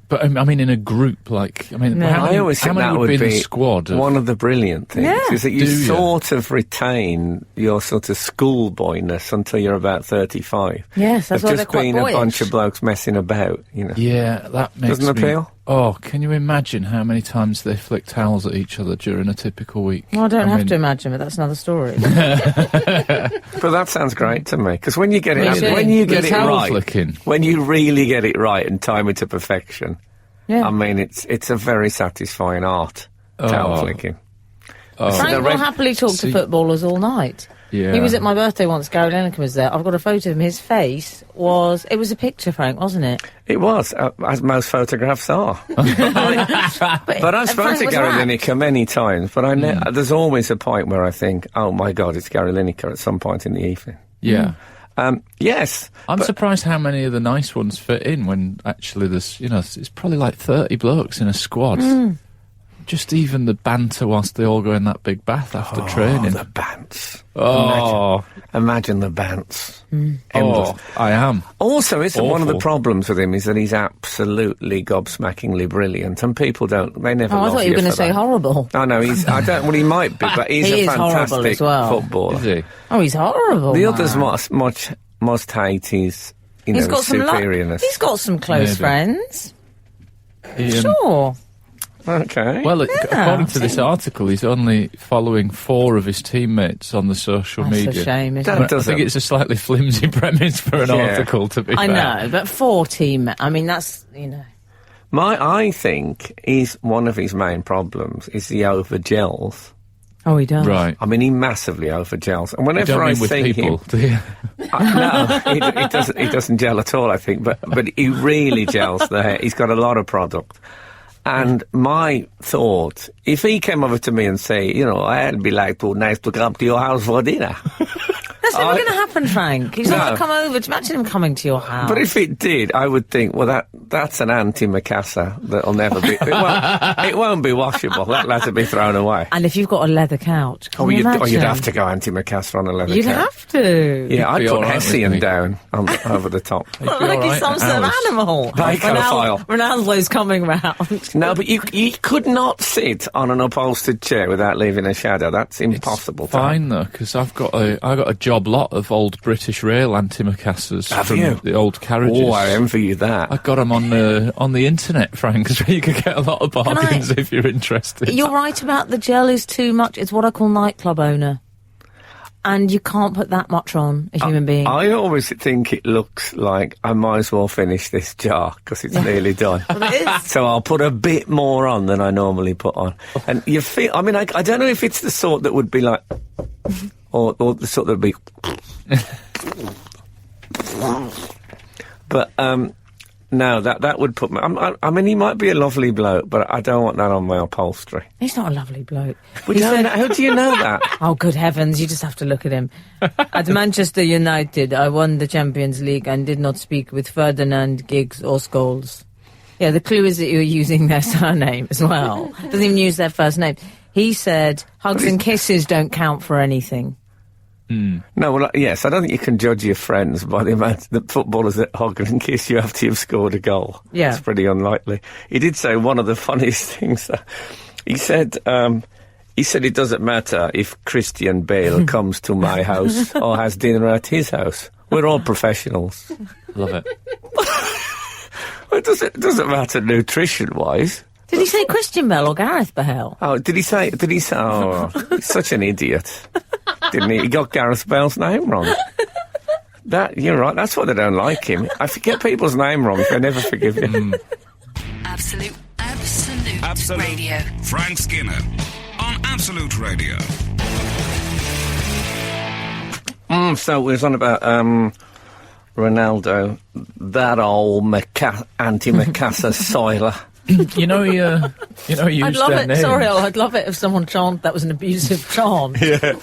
But I mean, in a group, like, how many, I always how think many that would be in be the squad? one of the brilliant things is that you Do you? sort of retain your sort of schoolboyness until you're about 35. Yes, that's why of they're just quite being a boyish. bunch of blokes messing about, you know. Yeah, that makes Doesn't me... appeal? Oh, can you imagine how many times they flick towels at each other during a typical week? Well, I don't have to imagine, but that's another story. But that sounds great to me, because when you get it, Really? when you get The it towel right, flicking. when you really get it right and time it to perfection, Yeah. I mean, it's a very satisfying art, towel flicking. Frank will happily talk to footballers all night. Yeah. He was at my birthday once, Gary Lineker was there. I've got a photo of him. His face was a picture, Frank, wasn't it? It was, as most photographs are. But I've spoken Frank to was Gary wrapped. Lineker many times, but there's always a point where I think, oh my God, it's Gary Lineker at some point in the evening. Yeah. Yes. I'm surprised how many of the nice ones fit in when actually there's, you know, it's probably like 30 blokes in a squad. Just even the banter whilst they all go in that big bath after training. The bants. Oh, Imagine the bants. Endless. oh, I am. Also, one of the Awful. problems with him is that he's absolutely gobsmackingly brilliant, and people they never Oh, I love thought you were for going to say that. horrible. Oh no, he might be, but he's He a is horrible fantastic as well. footballer. Is he? Oh, he's horrible. The man. others must hate his, He's got some superiorness. he's got some close Maybe. friends. He, Sure. Okay. Well, according to this article, he's only following 4 of his teammates on the social That's media. a shame, isn't That it? I think it's a slightly flimsy premise for an Yeah. article, to be I fair. know, but 4 team. I mean, that's, you know. I think one of his main problems is he over-gels. Oh, he does. Right. I mean, he massively over-gels. And You whenever don't I mean with see people, him... do you? No, he doesn't gel at all, I think, but he really gels the hair. He's got a lot of product. And my thought, if he came over to me and say, I'd be like too nice to come to your house for dinner. That's never going to happen, Frank. He's not going to come over. Imagine him coming to your house. But if it did, I would think, well, that's an antimacassar that'll never be... It won't be washable. That'll have to be thrown away. And if you've got a leather couch, can you imagine? You'd have to go antimacassar on a leather couch. You'd have to. Yeah, I'd be put all right Hessian with me. down over the top. Like he's some sort of animal. Bacophile. Ronaldo's coming round. No, but you could not sit on an upholstered chair without leaving a shadow. That's impossible. It's fine though, because I got a job lot of old British Rail antimacassars from you? the old carriages. Oh, I envy you that. I got them on the internet, Frank, so you could get a lot of bargains if you're interested. You're right about the gel is too much. It's what I call nightclub owner. And you can't put that much on a human being. I always think it looks like I might as well finish this jar because it's nearly done. Well, it is. So I'll put a bit more on than I normally put on. And you feel, I mean, I don't know if it's the sort that would be like, or the sort that would be, but, no, that would put me... I mean, he might be a lovely bloke, but I don't want that on my upholstery. He's not a lovely bloke. How do you know that? Oh, good heavens, you just have to look at him. At Manchester United, I won the Champions League and did not speak with Ferdinand, Giggs or Scholes. Yeah, the clue is that you're using their surname as well. Doesn't even use their first name. He said, hugs and kisses don't count for anything. No, well, yes, I don't think you can judge your friends by the amount that footballers that hug and kiss you after you've scored a goal. Yeah. It's pretty unlikely. He did say one of the funniest things. He said it doesn't matter if Christian Bale comes to my house or has dinner at his house. We're all professionals. Love it. Well, it doesn't matter nutrition-wise. Did he say Christian Bale or Gareth Bale? Oh, did he say, oh, he's such an idiot. Didn't he? He got Gareth Bale's name wrong. You're right, that's why they don't like him. I forget people's name wrong, they never forgive him. Absolute Radio. Frank Skinner on Absolute Radio. So we was on about Ronaldo, that old anti-Macassar soiler. He used I'd love their it. names. Sorry, I'd love it if someone chant that was an abusive chant. Yeah.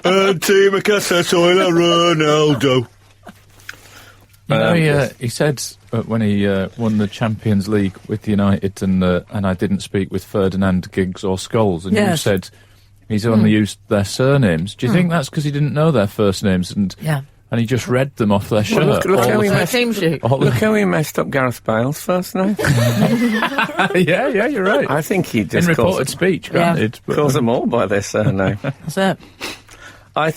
Anti-Macassar soiler Ronaldo. He said when he won the Champions League with United and I didn't speak with Ferdinand, Giggs or Scholes, and you said he's only used their surnames. Do you think that's because he didn't know their first names and he just read them off their shirt? Look how he messed up Gareth Bale's first name. yeah, you're right. I think he just in reported speech, granted. Yeah. Calls them all by their surname. That's it. I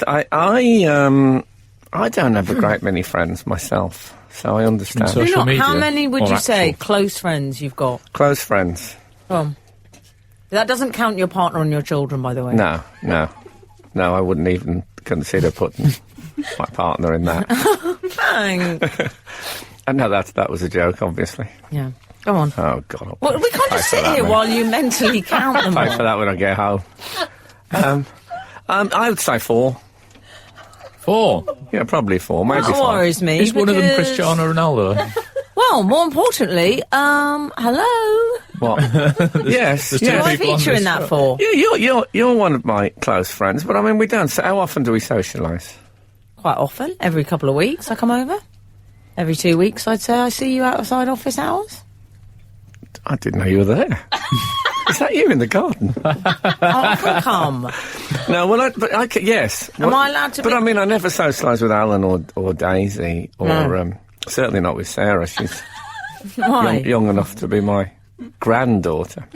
don't have a great many friends myself, so I understand. Social media, how many would you say actual? close friends you've got? Close friends. That doesn't count your partner and your children, by the way. No, I wouldn't even consider putting my partner in that. Bang. And no, that was a joke, obviously. Yeah. Go on. Oh, God. Well, we can't just sit here while you mentally count them Pay all. for that when I get home. I would say 4. 4? Yeah, probably 4, maybe 5. That worries me. Is one of them Cristiano Ronaldo? Well, more importantly, hello. What? Yes. There's Who two am I people on featuring this that show. for? Yeah, you're one of my close friends, but I mean, we don't. So how often do we socialise? Quite often. Every couple of weeks I come over. Every 2 weeks I'd say I see you outside office hours. I didn't know you were there. Is that you in the garden? I can come. No, well, yes. Am I allowed to But be- I mean, I never socialise with Alan or Daisy, or certainly not with Sarah. She's Why? young enough to be my granddaughter.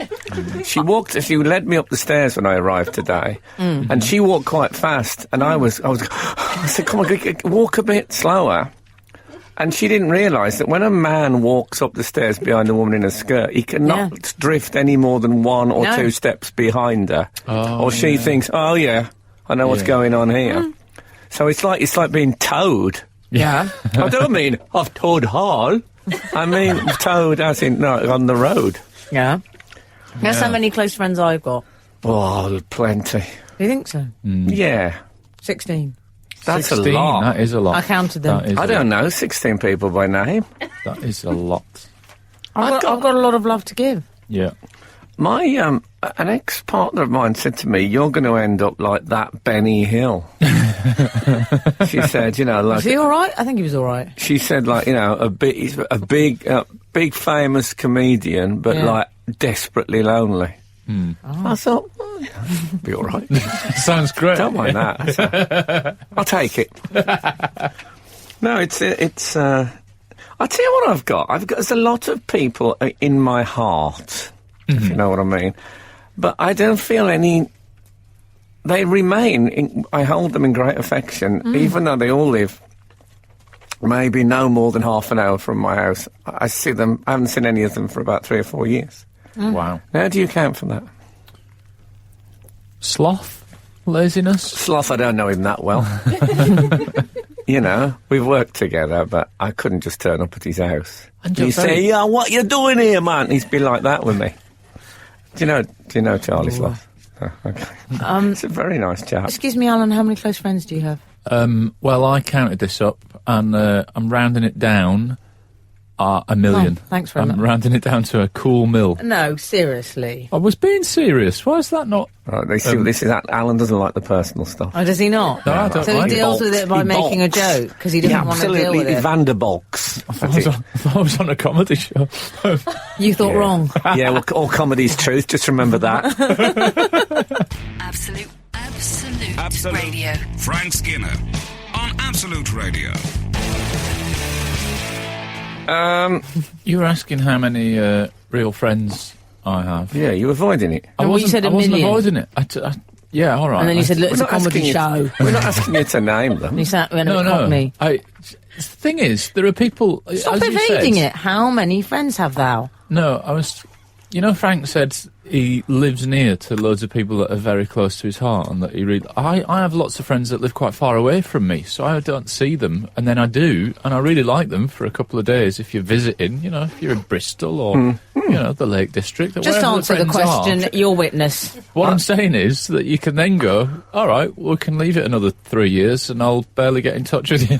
She led me up the stairs when I arrived today, and she walked quite fast, and I said, come on, walk a bit slower. And she didn't realise that when a man walks up the stairs behind a woman in a skirt, he cannot drift any more than 1 or 2 steps behind her. Or she thinks, oh yeah, I know what's going on here. So it's like being towed. Yeah. I don't mean I've towed Hall. I mean, Toad, as in, no, on the road. Yeah. That's Yeah. how many close friends I've got. Oh, plenty. Do you think so? Yeah. 16. That's 16, a lot. That is a lot. I counted them. That is I a don't know, 16 people by name. lot. That is a lot. I've got a lot of love to give. Yeah. My, an ex-partner of mine said to me, you're going to end up like that Benny Hill. She said, you know, like... Was he all right? I think he was all right. She said, like, you know, he's a big famous comedian, but, Yeah. like, desperately lonely. I thought, well, yeah, be all right. Sounds great. Don't mind that. So, I'll take it. No, it's. I'll tell you what I've got. There's a lot of people in my heart, if you know what I mean. But I don't feel any. They remain. I hold them in great affection, even though they all live maybe no more than half an hour from my house. I see them. I haven't seen any of them for about 3 or 4 years. Wow. How do you account for that? Sloth? Laziness? Sloth, I don't know him that well. You know, we've worked together, but I couldn't just turn up at his house. And You you're say, very- yeah, what you doing here, man? He'd be like that with me. Do you know Charlie Sloth? Oh, okay. It's a very nice chap. Excuse me, Alan, how many close friends do you have? Well, I counted this up, and I'm rounding it down 1 million. Oh, thanks very much. I'm rounding it down to a cool mil. No, seriously. I was being serious. Why is that not? Right, they see this is Alan doesn't like the personal stuff. Oh, does he not? No, I don't so like he it. deals with it by He making a balks. joke, because he doesn't want to deal with it. Vanderbolks. I thought I was on a comedy show. You thought wrong. Yeah, well, all comedy's truth, just remember that. Absolute Radio. Frank Skinner on Absolute Radio. You were asking how many real friends I have. Yeah, you're avoiding it. I Well, you wasn't, said I a wasn't million. avoiding it. Yeah, all right. And then you said, look, it's a We're not comedy asking show. We're not asking you to name them. And he sat and no, it no. caught me. The thing is, there are people. Stop as you evading said, it. How many friends have thou? No, I was. You know, Frank said he lives near to loads of people that are very close to his heart, and that he really. I have lots of friends that live quite far away from me, so I don't see them, and then I do, and I really like them for a couple of days. If you're visiting, you know, if you're in Bristol or you know the Lake District, or Just wherever answer the friends question, are. your witness. What I'm saying is that you can then go, all right, we can leave it another 3 years, and I'll barely get in touch with you.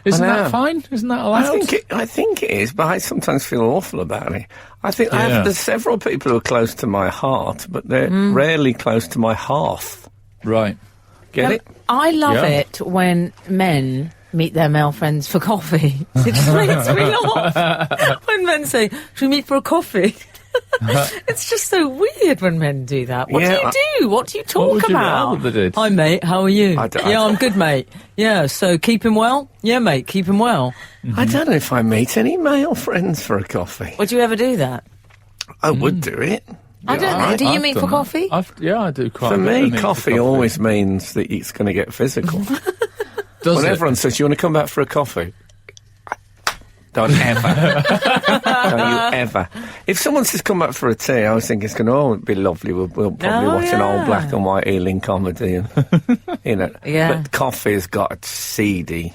Isn't I know. that fine? Isn't that allowed? I think it is, but I sometimes feel awful about it. I think Yeah. there's several people who are close to my heart, but they're rarely close to my hearth. Right. Get it? I love Yeah. it when men meet their male friends for coffee. It just makes me laugh. When men say, should we meet for a coffee? It's just so weird when men do that. What Yeah, do you do? What do you talk would you about? rather they did? Hi, mate. How are you? I don't- Yeah, I'm good, mate. Yeah, so keep him well? Yeah, mate, keep him well. I don't know if I meet any male friends for a coffee. Would you ever do that? I would do it. I don't know. Do you I've meet for done that. coffee? Yeah, I do quite For a bit. I me, meet coffee always means that it's going to get physical. does When it? everyone says, you want to come back for a coffee? Don't ever. Don't you ever. If someone says come back for a tea, I was thinking it's going to it'd be lovely. We'll probably Oh, watch an old yeah. black and white Ealing comedy. And, you know. Yeah. But coffee's got its seedy.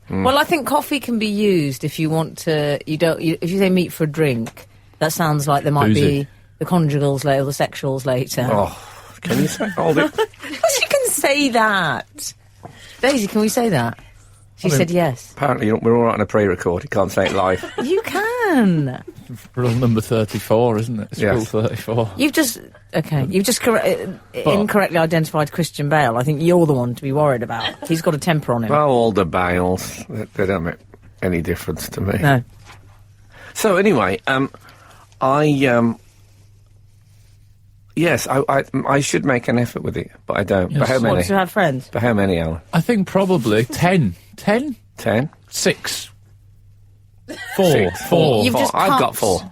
Well, I think coffee can be used if you want to. If you say meet for a drink, that sounds like there might Boozy. be the conjugals later, the sexuals later. Oh, can you say hold it? Of course you can say that. Daisy, can we say that? She said yes. Apparently we're all right on a pre-record. You can't say it live. You can. Rule number 34, isn't it? It's Yes. Rule 34. You've just incorrectly identified Christian Bale. I think you're the one to be worried about. He's got a temper on him. Well, all the Bales, they don't make any difference to me. No. So anyway, yes, I should make an effort with it, but I don't. Yes. But how many? Want to have friends? But how many, Alan? I think probably 10. 10? 10? 6. 4. Six. 4. You've just I've cut- got 4.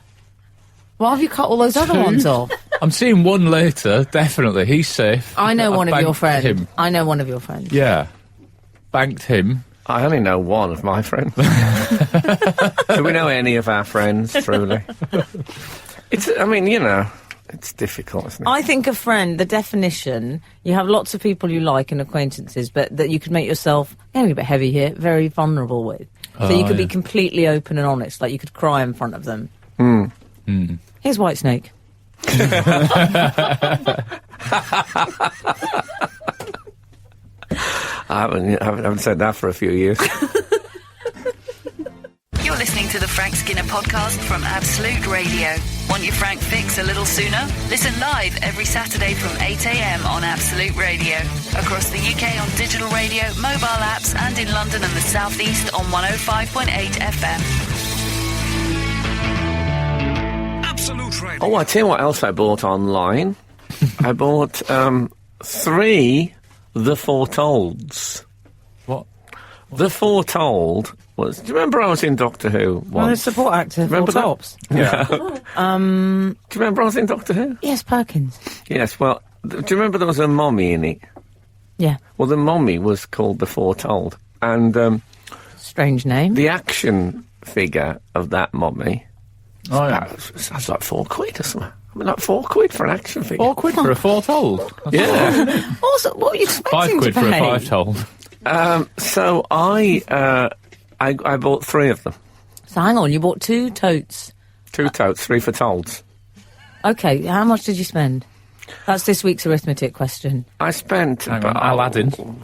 Why have you cut all those other ones off? I'm seeing one later, definitely. He's safe. I know I've one of your banked friends. him. I know one of your friends. Yeah. Banked him. I only know one of my friends. Do we know any of our friends, truly? I mean, you know, it's difficult, isn't it? I think a friend, the definition, you have lots of people you like and acquaintances, but that you could make yourself, a bit heavy here, very vulnerable with. So you could be completely open and honest, like you could cry in front of them. Here's Whitesnake. I haven't said that for a few years. You're listening to the Frank Skinner podcast from Absolute Radio. Want your Frank fix a little sooner? Listen live every Saturday from 8 a.m. on Absolute Radio. Across the UK on digital radio, mobile apps, and in London and the South East on 105.8 FM. Absolute Radio. Oh, I tell you what else I bought online. I bought 3 The Foretold. What? The Foretold was... Do you remember I was in Doctor Who once? Well, the support actor, Remember Four that? Tops. Yeah. Do you remember I was in Doctor Who? Yes, Perkins. Yes, well, do you remember there was a mummy in it? Yeah. Well, the mummy was called The Foretold. And Strange name. the action figure of that mummy... Oh, yeah. That's like £4 or something. I mean, like £4 for an action figure. £4 for a foretold. Yeah. Also, what were you expecting £5 to for a pay? five-told. So I bought 3 of them. So hang on, you bought 2 totes. 2 totes, 3 for tolds. Okay, how much did you spend? That's this week's arithmetic question. I spent Hang on, about Aladdin.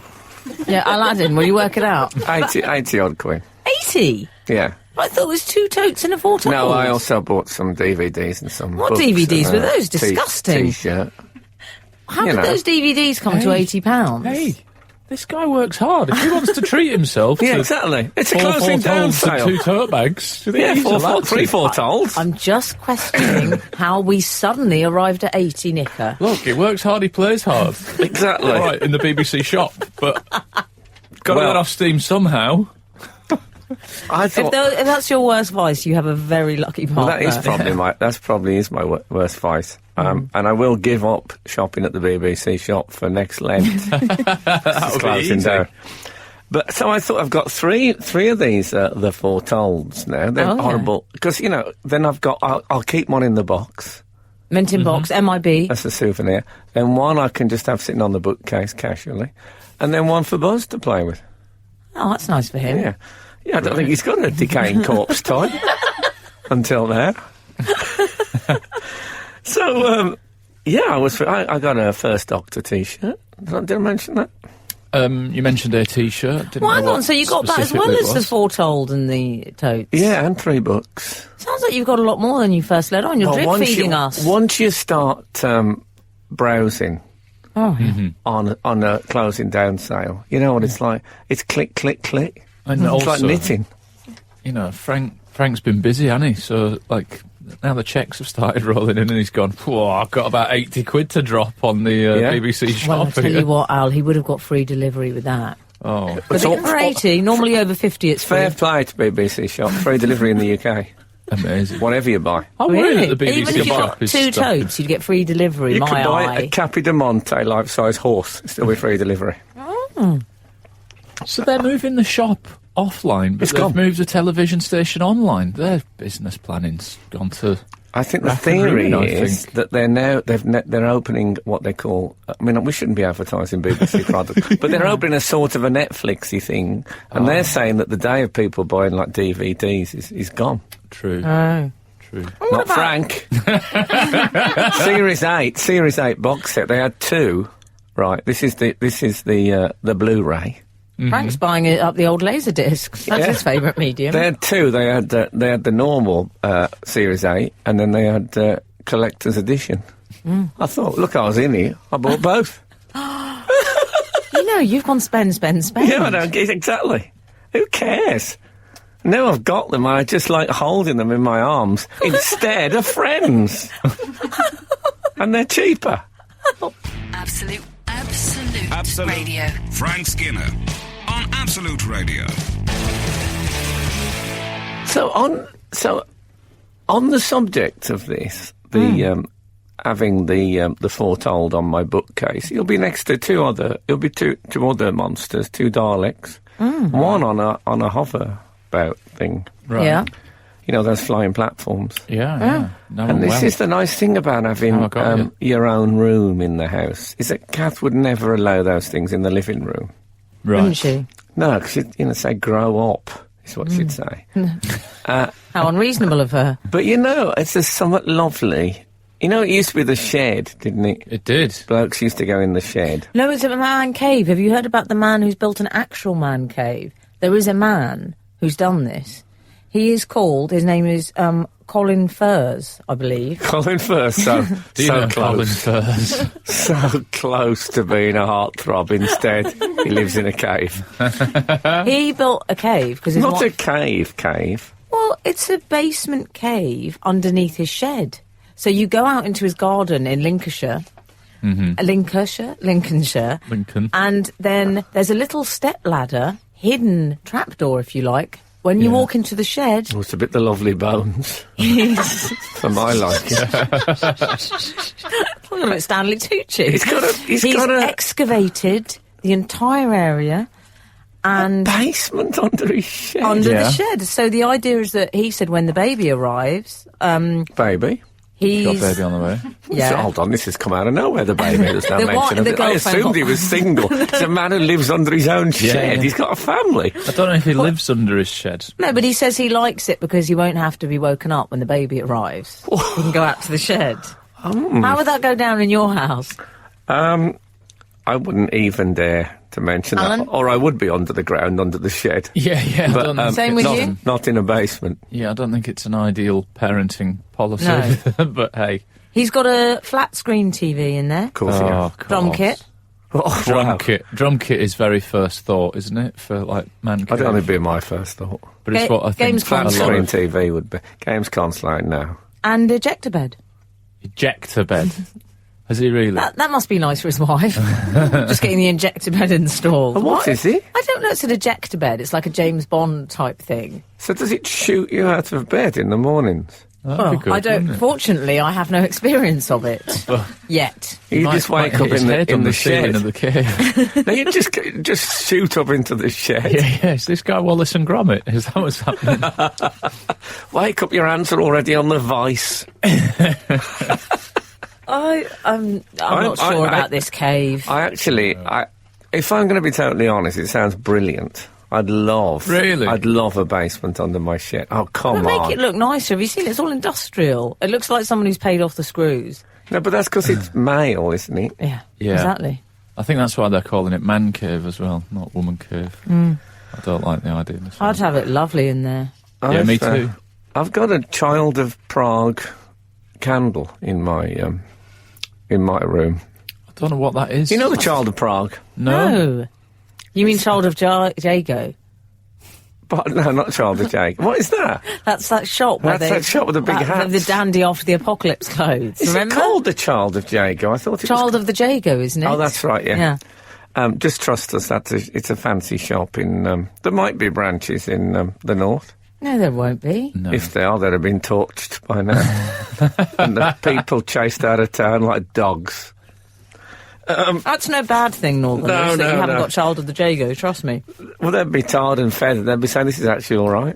Yeah, Aladdin, will you work it out? 80 odd quid. 80? Yeah. I thought it was 2 totes and a 4 totes. No, I also bought some DVDs and some What books DVDs and were a those? Disgusting. T-shirt. How you did know. those DVDs come to £80? Hey, this guy works hard. If he wants to treat himself Yeah, to exactly. It's a 4 closing down fortolds and sale. 2 tote bags, do you think Yeah, he's allowed 3 to? fortolds. I'm just questioning how we suddenly arrived at 80, Nicker. Look, he works hard, he plays hard. Exactly. All right, in the BBC shop, but got to Well- let off steam somehow. I If, thought... if that's your worst vice, you have a very lucky Well, partner. that probably is my worst vice. And I will give up shopping at the BBC shop for next Lent. It's be closing easy. down. But so I thought I've got three of these The Fortolds now. They're Oh, yeah. horrible because then I'll keep one in the box. Mint in box, MIB. That's a souvenir. Then one I can just have sitting on the bookcase casually, and then one for Buzz to play with. Oh, that's nice for him. Yeah, I don't think he's got a decaying corpse type until now. So I got a First Doctor T-shirt. Did I mention that? You mentioned a T-shirt. Didn't Well, know hang what on, so you got that as well specifically it as the was. Foretold and the totes? Yeah, and 3 books. Sounds like you've got a lot more than you first let on. You're drip feeding us. Once you start browsing Oh, on a closing down sale, you know what it's like? It's click, click, click. And It's also, like knitting. You know, Frank's been busy, hasn't he? So, like, now the checks have started rolling in and he's gone, whoa, I've got about 80 quid to drop on the Yeah. BBC shop well, I tell here. you what, Al, he would have got free delivery with that. Oh, But over 80, normally over 50 it's free. Fair play to BBC shop. Free delivery in the UK. amazing. Whatever you buy. I'm worried Really? that the BBC Even if you shop got is 2 stuck. totes, you'd get free delivery. You My could buy eye. a Capi de Monte life-size horse. Still be free delivery. So they're moving the shop offline, but It's they've gone. moved the television station online. Their business planning's gone to... I think the Rapid theory ruin, I is think. that they're opening what they call. I mean, we shouldn't be advertising BBC products, but they're opening a sort of a Netflixy thing, and they're saying that the day of people buying like DVDs is gone. True, Oh. true. Not Frank. Series 8 box set. They had 2. Right. This is the Blu-ray. Frank's buying it up the old laser discs. That's Yeah. his favourite medium. They had 2. They had the normal Series 8, and then they had collector's edition. I thought, look, I was in here. I bought both. You know, you've gone spend. Yeah, I don't get exactly. Who cares? Now I've got them, I just like holding them in my arms instead of friends. And they're cheaper. Absolute Absolute. Radio. Frank Skinner on Absolute Radio. So on the subject of this, the having the Foretold on my bookcase, it'll be next to two other monsters, 2 Daleks, one on a hover boat thing. Right. Yeah. You know, those flying platforms. Yeah. No, And this well. is the nice thing about having Oh, I got you. your own room in the house, is that Kath would never allow those things in the living room. Right. Wouldn't she? No, because, say, grow up. is what she'd say. How unreasonable of her. But you know, it's just somewhat lovely. You know, it used to be the shed, didn't it? It did. Blokes used to go in the shed. No, it's a man cave. Have you heard about the man who's built an actual man cave? There is a man who's done this. He is called, his name is Colin Furze, I believe. Colin Furze, so close. Colin Furze? So close to being a heartthrob. Instead, he lives in a cave. He built a cave because Not a cave. Well, it's a basement cave underneath his shed. So you go out into his garden in Lincolnshire, Lincolnshire, and then there's a little step ladder, hidden trapdoor, if you like. When you walk into the shed... Oh, it's a bit the Lovely Bones. For my liking. Talking about Stanley Tucci. He's He's got a excavated the entire area and... basement under his shed. Under the shed. So the idea is that he said when the baby arrives... Baby? He's... Got baby on the way. So, hold on, this has come out of nowhere, the baby. There's no mention of it. I assumed he was single. It's a man who lives under his own shed. Yeah. He's got a family. I don't know if he lives under his shed. No, but he says he likes it because he won't have to be woken up when the baby arrives. He can go out to the shed. How would that go down in your house? I wouldn't even dare to mention Alan? that. Or I would be under the ground, under the shed. Yeah. But, I don't think Same with it's- you? Not in a basement. Yeah, I don't think it's an ideal parenting policy. No. But hey. He's got a flat screen TV in there. Of course, yeah. Drum kit. Oh, Drum wow. kit. Drum kit is very first thought, isn't it? For like man cave. I'd only be my first thought. But it's what I think. Games Flat console. screen TV would be. Games console, no. And ejector bed. Ejector bed. Has he really? That must be nice for his wife. Just getting the ejector bed installed. What is it? I don't know, it's an ejector bed. It's like a James Bond type thing. So does it shoot you out of bed in the mornings? That'd be good, I don't. wouldn't it? Fortunately, I have no experience of it yet. You Might- just wake might up hit his head in on the ceiling shed. of the cave. No, you just shoot up into the shed. Yeah, is this guy Wallace and Gromit? Is that what's happening? Wake up, your hands are already on the vice. I'm not sure about this cave. If I'm going to be totally honest, it sounds brilliant. I'd love a basement under my shed. Oh, come But on. make it look nicer. Have you seen it? It's all industrial. It looks like someone who's paid off the screws. No, but that's because it's male, isn't it? Yeah, Yeah. exactly. I think that's why they're calling it man cave as well, not woman cave. I don't like the idea. I'd have it lovely in there. Yeah, me too. I've got a Child of Prague candle in my room. I don't know what that is. You know the Child of Prague? No. You mean Child of Jago? But no, not Child of Jake. What is that? That's that shop where That's that shop with the big hats. The dandy after the apocalypse clothes. Is Remember? it called the Child of Jago? I thought it Child was... of the Jago, isn't it? Oh, that's right, yeah. Yeah. Just trust us. It's a fancy shop in... there might be branches in the north. No, there won't be. No. If they are, they'd have been torched by now. And the people chased out of town like dogs. That's no bad thing, Northerners, that you haven't got Child of the Jago, trust me. Well, they'd be tarred and feathered. They'd be saying, this is actually all right.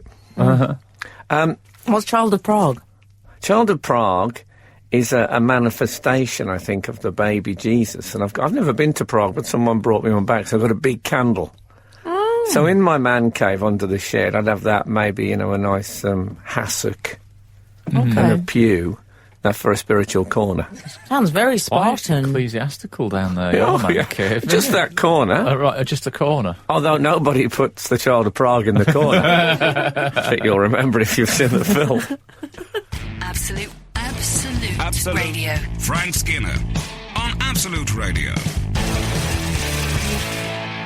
What's Child of Prague? Child of Prague is a manifestation, I think, of the baby Jesus. And I've never been to Prague, but someone brought me one back, so I've got a big candle. Oh. So in my man cave under the shed, I'd have that, maybe, a nice hassock and a pew for a spiritual corner. Sounds very Quite Spartan. ecclesiastical down there, your man yeah. cave. Just that corner. Oh, right, just a corner. Although nobody puts the Child of Prague in the corner. I think you'll remember if you've seen the film. Absolute Radio. Frank Skinner on Absolute Radio.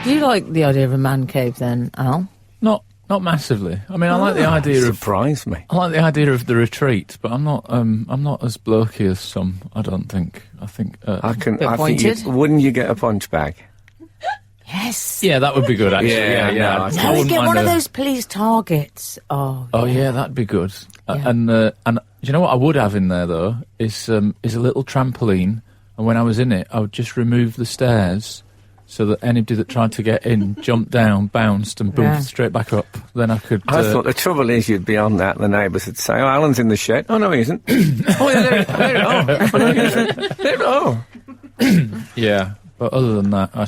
Do you like the idea of a man cave then, Al? Not massively. I mean, I like the idea of... Surprised me. I like the idea of the retreat, but I'm not as blokey as some. I don't think. I think. I think pointed. wouldn't you get a punch bag? Yes. Yeah, that would be good. Actually, Yeah, yeah. no, I No, wouldn't get mind one of a- those police targets. Oh, Oh yeah, that'd be good. Yeah. And do you know what I would have in there though is a little trampoline, and when I was in it, I would just remove the stairs so that anybody that tried to get in jumped down, bounced, and boom, Yeah. straight back up. Then I could. I thought the trouble is you'd be on that and the neighbours would say, oh, Alan's in the shed. Oh, no, he isn't. Oh, yeah, there oh, no, he isn't. Yeah, but other than that, I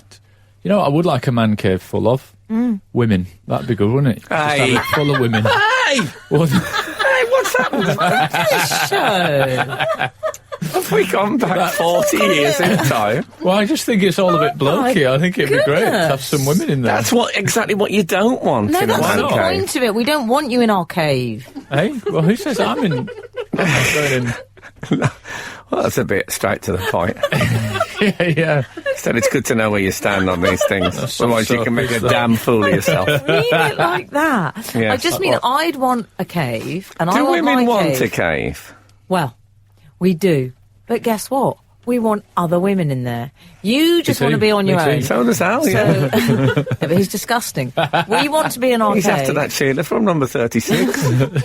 would like a man cave full of. Women. That'd be good, wouldn't it? Just have Hey. it full of women. Hey! What? Hey, what's happened? Show. Have we gone back 40 years in time? Well, I just think it's all a bit blokey. I think it'd be great to have some women in there. That's exactly what you don't want No, in a that's man the cave. point of it. We don't want you in our cave. Hey? Well, who says I'm in... I'm going in... Well, that's a bit straight to the point. Yeah. So it's good to know where you stand on these things. Otherwise you can make a damn fool of yourself. Mean it like that. Yeah. I just mean I'd want a cave, and I Do want women my want cave. a cave? Well, we do. But guess what? We want other women in there. You just Me want to too. be on Me your too. own. So does Al, yeah. Yeah, but he's disgusting. We want to be in our He's cave. after that Sheila from number 36.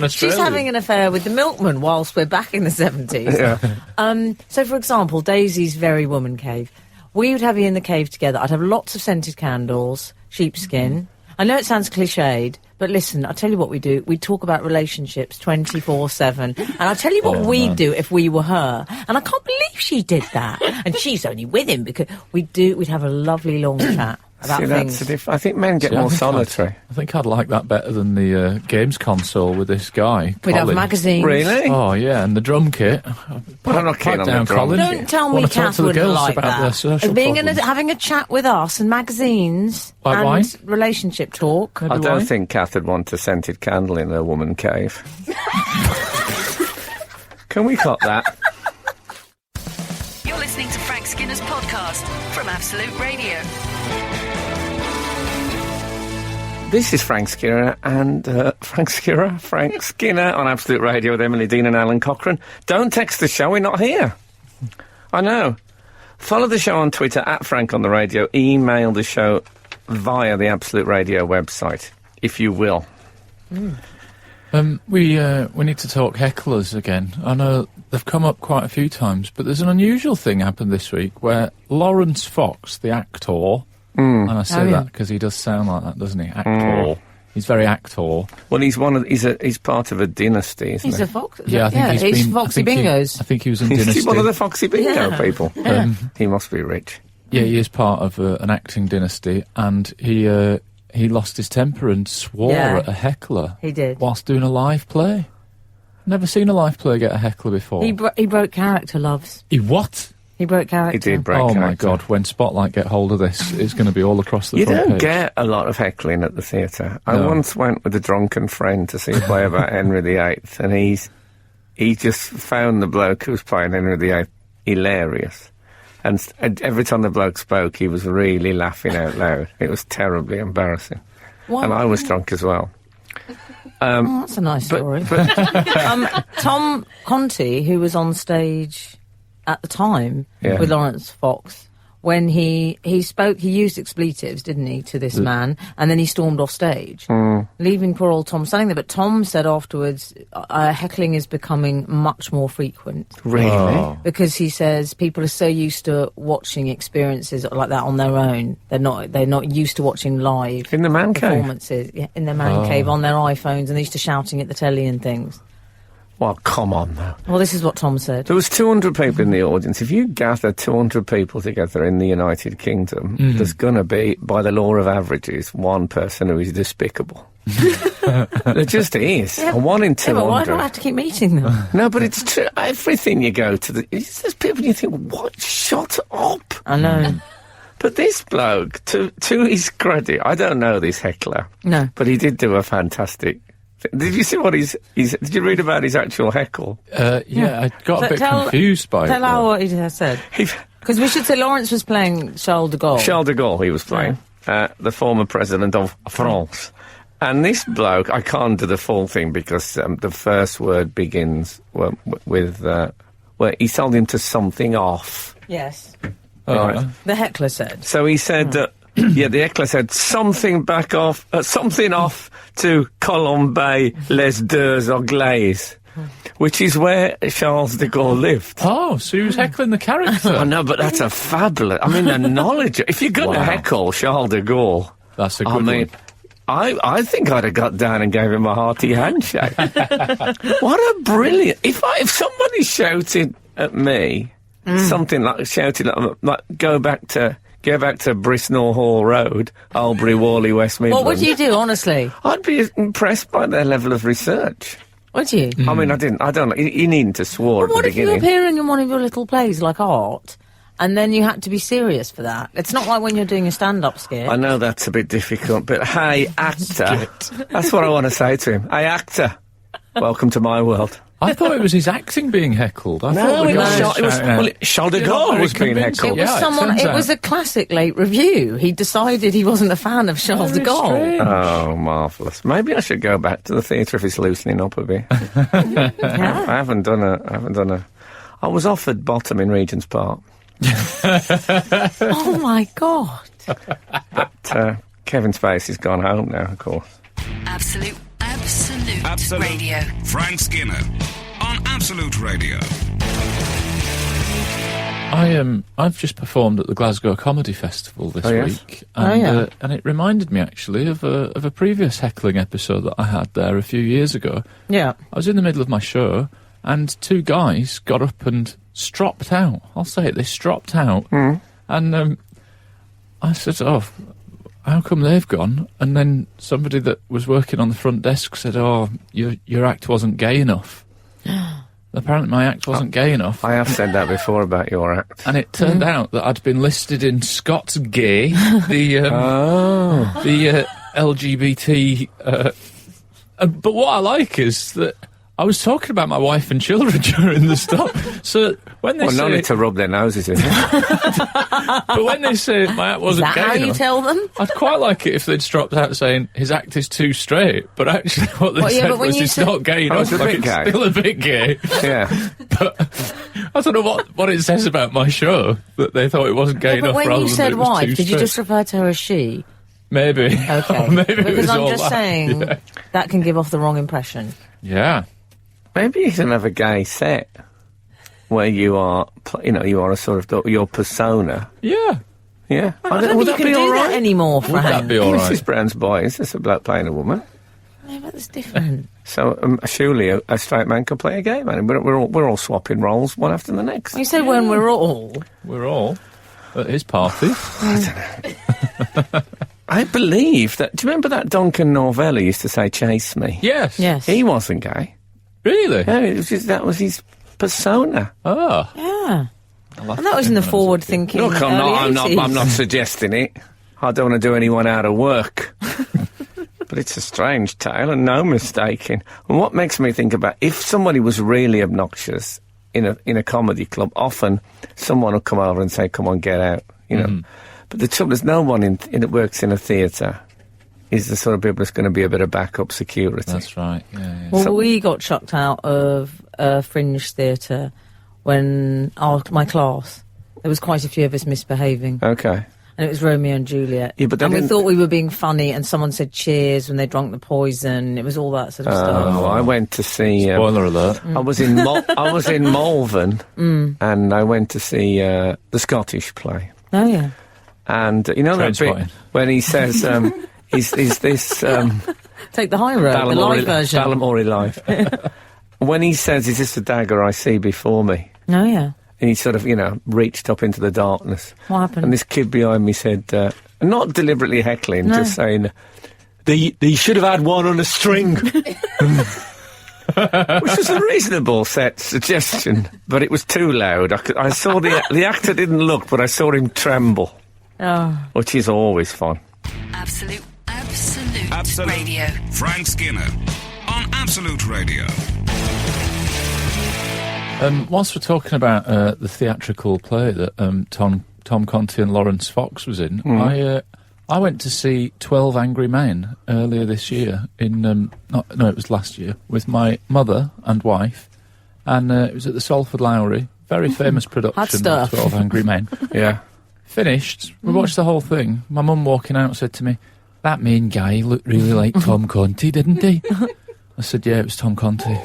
She's having an affair with the milkman whilst we're back in the 70s. Yeah. So, for example, Daisy's very woman cave. We would have you in the cave together. I'd have lots of scented candles, sheepskin. I know it sounds cliched, but listen, I'll tell you what we do. We talk about relationships 24/7. And I'll tell you what we'd do if we were her. And I can't believe she did that. And she's only with him because we'd have a lovely long chat about See, things. that's I think men get See, more solitary. I think I'd like that better than the games console with this guy. We'd have Colin. magazines. Really? Oh, yeah, and the drum kit. Well, I'm not keen Pipe on down, the drum Colin. kit. Don't tell me Wanna talk Kath to the wouldn't girls like about their that. social Being problems. having a chat with us and magazines Like and wine? relationship talk. Maybe I don't wine? think Kath would want a scented candle in her woman cave. Can we cut that? You're listening to Frank Skinner's podcast from Absolute Radio. This is Frank Skinner and Frank Skinner on Absolute Radio with Emily Dean and Alan Cochrane. Don't text the show, we're not here. I know. Follow the show on Twitter at Frank on the Radio. Email the show via the Absolute Radio website, if you will. We need to talk hecklers again. I know they've come up quite a few times, but there's an unusual thing happened this week where Lawrence Fox, the actor, and I say that because he does sound like that, doesn't he? Actor. He's very actor. Well, he's part of a dynasty, isn't He's he? a fox. Yeah, I think he's been... Foxy I think Bingos. I think he was in Is Dynasty. he one of the Foxy Bingo Yeah. people? Yeah. He must be rich. Yeah, he is part of an acting dynasty, and he lost his temper and swore Yeah. at a heckler. He did. Whilst doing a live play. Never seen a live play get a heckler before. He broke character, loves. He what? He broke character. He did break Oh my character. God! When Spotlight get hold of this, it's going to be all across the You front don't page. get a lot of heckling at the theatre. I No. once went with a drunken friend to see a play about Henry VIII, and he just found the bloke who was playing Henry VIII hilarious. And every time the bloke spoke, he was really laughing out loud. It was terribly embarrassing. What? And I was drunk as well. Oh, that's a nice story. Tom Conti, who was on stage at the time Yeah. with Lawrence Fox, when he spoke, he used expletives, didn't he, to this man, and then he stormed off stage, leaving poor old Tom standing there. But Tom said afterwards, heckling is becoming much more frequent. Really? Oh. Because he says people are so used to watching experiences like that on their own. They're not used to watching live In the man cave? performances in their man cave on their iPhones, and they're used to shouting at the telly and things. Well, come on, though. Well, this is what Tom said. There was 200 people in the audience. If you gather 200 people together in the United Kingdom, there's going to be, by the law of averages, one person who is despicable. There just is. Yeah. And one in Yeah, but why 200. do I have to keep meeting them? No, but it's true. Everything you go to, there's people you think, what? Shut up. I know. But this bloke, to his credit, I don't know this heckler, No. but he did do a fantastic... Did you see what did you read about his actual heckle? Yeah, I got a bit Tell- confused by it. Tell though. her what he said. Because we should say Lawrence was playing Charles de Gaulle. Charles de Gaulle, he was playing, the former president of France. And this bloke, I can't do the full thing because the first word begins with, well, he told him to something off. Yes. Right. The heckler said. So he said that, yeah, the heckler said something something off to Colombe les Deux Anglais, which is where Charles de Gaulle lived. Oh, so he was heckling the character. Oh, no, but that's a fabulous... I mean, the knowledge... If you're going to Wow. heckle Charles de Gaulle... That's a good I mean, one. I think I'd have got down and gave him a hearty handshake. What a brilliant... If somebody shouted at me, something like, go back to Go back to Brisnall Hall Road, Albury, Whalley, West Midlands. What would you do, honestly? I'd be impressed by their level of research. Would you? I mean, I don't know. You needn't have swore at the What if you beginning. were appearing in one of your little plays, like Art, and then you had to be serious for that? It's not like when you're doing a stand-up skit. I know that's a bit difficult, but hey, actor. That's what I want to say to him. Hey, actor. Welcome to my world. I thought it was his acting being heckled. I No, thought the it guy was shouting out. Charles de You're not Gaulle very was being convincing. heckled. It was Yeah, someone. turns It was out. a classic late review. He decided he wasn't a fan of Charles de Very Gaulle. strange. Oh, marvellous. Maybe I should go back to the theatre if it's loosening up a bit. I haven't done a... I was offered Bottom in Regent's Park. Oh my God! Kevin Spacey's gone home now, of course. Absolute Absolute Radio. Frank Skinner on Absolute Radio. I've just performed at the Glasgow Comedy Festival this yes? week, and, Oh, yeah. And it reminded me actually of a previous heckling episode that I had there a few years ago. Yeah. I was in the middle of my show, and two guys got up and stropped out. I'll say it, they stropped out, and I said, "Oh, how come they've gone?" And then somebody that was working on the front desk said, "Oh, your act wasn't gay enough." Apparently my act wasn't gay enough. I have said that before about your act. And it turned out that I'd been listed in Scots Gay, the LGBT. But what I like is that I was talking about my wife and children during the stop. So when they Well, no say, need to rub their noses in it. but when they say my act Is wasn't that gay how you enough, tell them? I'd quite like it if they'd dropped out saying his act is too straight. But actually, what they Well, yeah, said but when was you it's said- not gay Oh, enough. it's a like, bit it's gay. still a bit gay. Yeah. But I don't know what it says about my show that they thought it wasn't gay Yeah, but enough. when rather you than said that it was wife, too did you straight. just refer to her as she? Maybe. Okay. Maybe it Because was I'm all just that. saying Yeah. that can give off the wrong impression. Yeah. Maybe you can have a gay set where you are, you are a sort of your persona. Yeah. Yeah. I don't think you can do that anymore, Frank. Would that be all Mrs. right? Brown's Boy is just a bloke playing a woman. Yeah, but it's different. So surely a straight man could play a gay man. We're all swapping roles one after the next. You said when we're all. We're all at his party. I believe that. Do you remember that Duncan Norvella used to say "chase me"? Yes. Yes. He wasn't gay. Really? No, it was just, that was his persona. Oh. Yeah. I'll have And that to was check in the when I was a forward kid. thinking. Look, I'm early not 80s. suggesting it. I don't want to do anyone out of work. But it's a strange tale and no mistaking. And what makes me think about if somebody was really obnoxious in a comedy club, often someone will come over and say, "Come on, get out," you know. But the trouble is, no one that works in a theatre is the sort of people that's going to be a bit of backup security. That's right. Yeah. Well, we got chucked out of a fringe theatre when my class, there was quite a few of us misbehaving. Okay. And it was Romeo and Juliet. Yeah, but they and we didn't- thought we were being funny, and someone said cheers when they drank the poison. It was all that sort of stuff. Oh, I went to see. Spoiler alert. I was in Malvern, and I went to see the Scottish play. Oh, yeah. And you know that bit Trainspotting. when he says, "Is this Take the high road, the live version. Balamory live?" When he says, "Is this the dagger I see before me?" Oh, yeah. And he sort of, reached up into the darkness. What happened? And this kid behind me said, not deliberately heckling, No. just saying, they should have had one on a string. Which was a reasonable suggestion, but it was too loud. I saw the actor didn't look, but I saw him tremble, Oh. which is always fun. Absolute Absolute Radio. Frank Skinner on Absolute Radio. Whilst we're talking about the theatrical play that Tom Conti and Lawrence Fox was in, I went to see 12 Angry Men earlier this year it was last year, with my mother and wife, and it was at the Salford Lowry, very famous production of stuff. 12 Angry Men. Yeah. Finished, we watched the whole thing. My mum walking out said to me, "That main guy looked really like Tom Conti, didn't he?" I said, "Yeah, it was Tom Conti."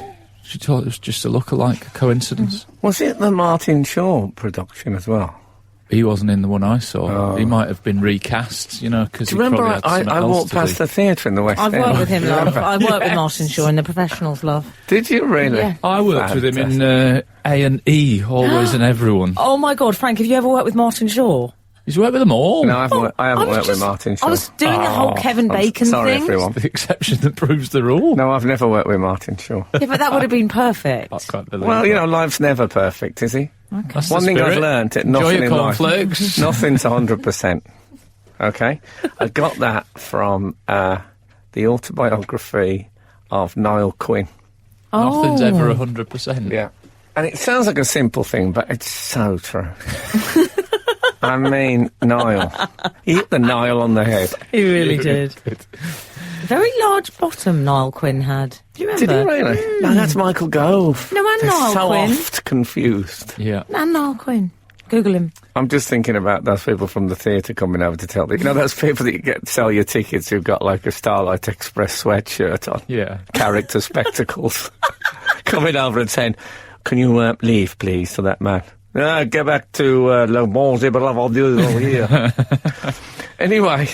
She thought it was just a look-alike, a coincidence. Was it the Martin Shaw production as well? He wasn't in the one I saw. He might have been recast, because Do you remember I walked past the theatre in the West I've End? worked with him, love. I worked with Martin Shaw in The Professionals, love. Did you really? Yeah. I worked with him in A&E, Always and Everyone. Oh, my God, Frank, have you ever worked with Martin Shaw? He's worked with them all. No, I haven't I was worked with just- Martin Shaw. I was doing the whole Kevin Bacon sorry, thing. everyone. The exception that proves the rule. No, I've never worked with Martin Shaw. Yeah, but that would have been perfect. I can't believe Well, that. you know, life's never perfect, is he? That's the One thing I've spirit. learned, Enjoy nothing your in life. cornflakes. Nothing's 100%. Okay? I got that from the autobiography of Niall Quinn. Nothing's ever 100%. Yeah. And it sounds like a simple thing, but it's so true. I mean, Niall. He hit the Nile on the head. He really did. Very large bottom Niall Quinn had. Do you remember? Did he really? No, that's Michael Gove. No, and They're Niall so Quinn. oft confused. Yeah. And Niall Quinn. Google him. I'm just thinking about those people from the theatre coming over to tell you. You know those people that you get sell your tickets who've got like a Starlight Express sweatshirt on? Yeah. Character spectacles. Coming over and saying, can you leave, please, to that man? Get back to Le Bon over here. Anyway,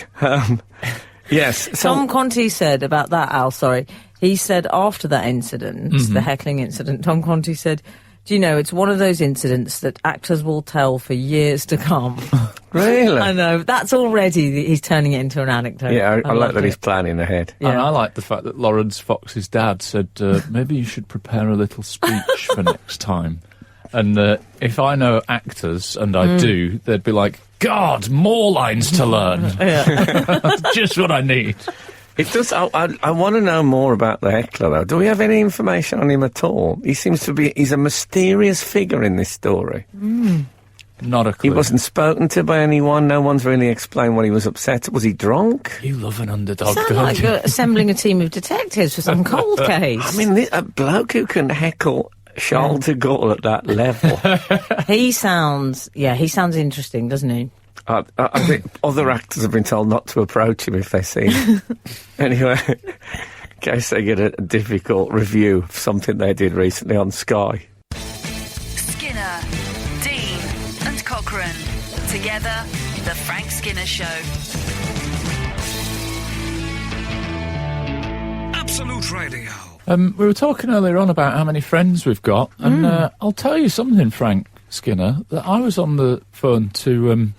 yes. So, Tom Conti said about that, Al, sorry. He said after that incident, the heckling incident, Tom Conti said, do you know, it's one of those incidents that actors will tell for years to come. really? I know, that's already, he's turning it into an anecdote. Yeah, I like loved that it. he's planning ahead. Yeah. And I like the fact that Lawrence Fox's dad said, maybe you should prepare a little speech for next time. And if I know actors, and I do, they'd be like, God, more lines to learn. That's just what I need. It does. I want to know more about the heckler, though. Do we have any information on him at all? He seems to be. He's a mysterious figure in this story. Not a He clue. wasn't spoken to by anyone. No one's really explained what he was upset. Was he drunk? You love an underdog, Sound don't like you? assembling a team of detectives for some cold case. I mean, a bloke who can heckle Charles de Gaulle at that level. He sounds interesting, doesn't he? I think other actors have been told not to approach him if they see him. Anyway, in case they get a difficult review of something they did recently on Sky. Skinner, Dean, and Cochrane. Together, The Frank Skinner Show. Absolute Radio. We were talking earlier on about how many friends we've got, and I'll tell you something, Frank Skinner, that I was on the phone to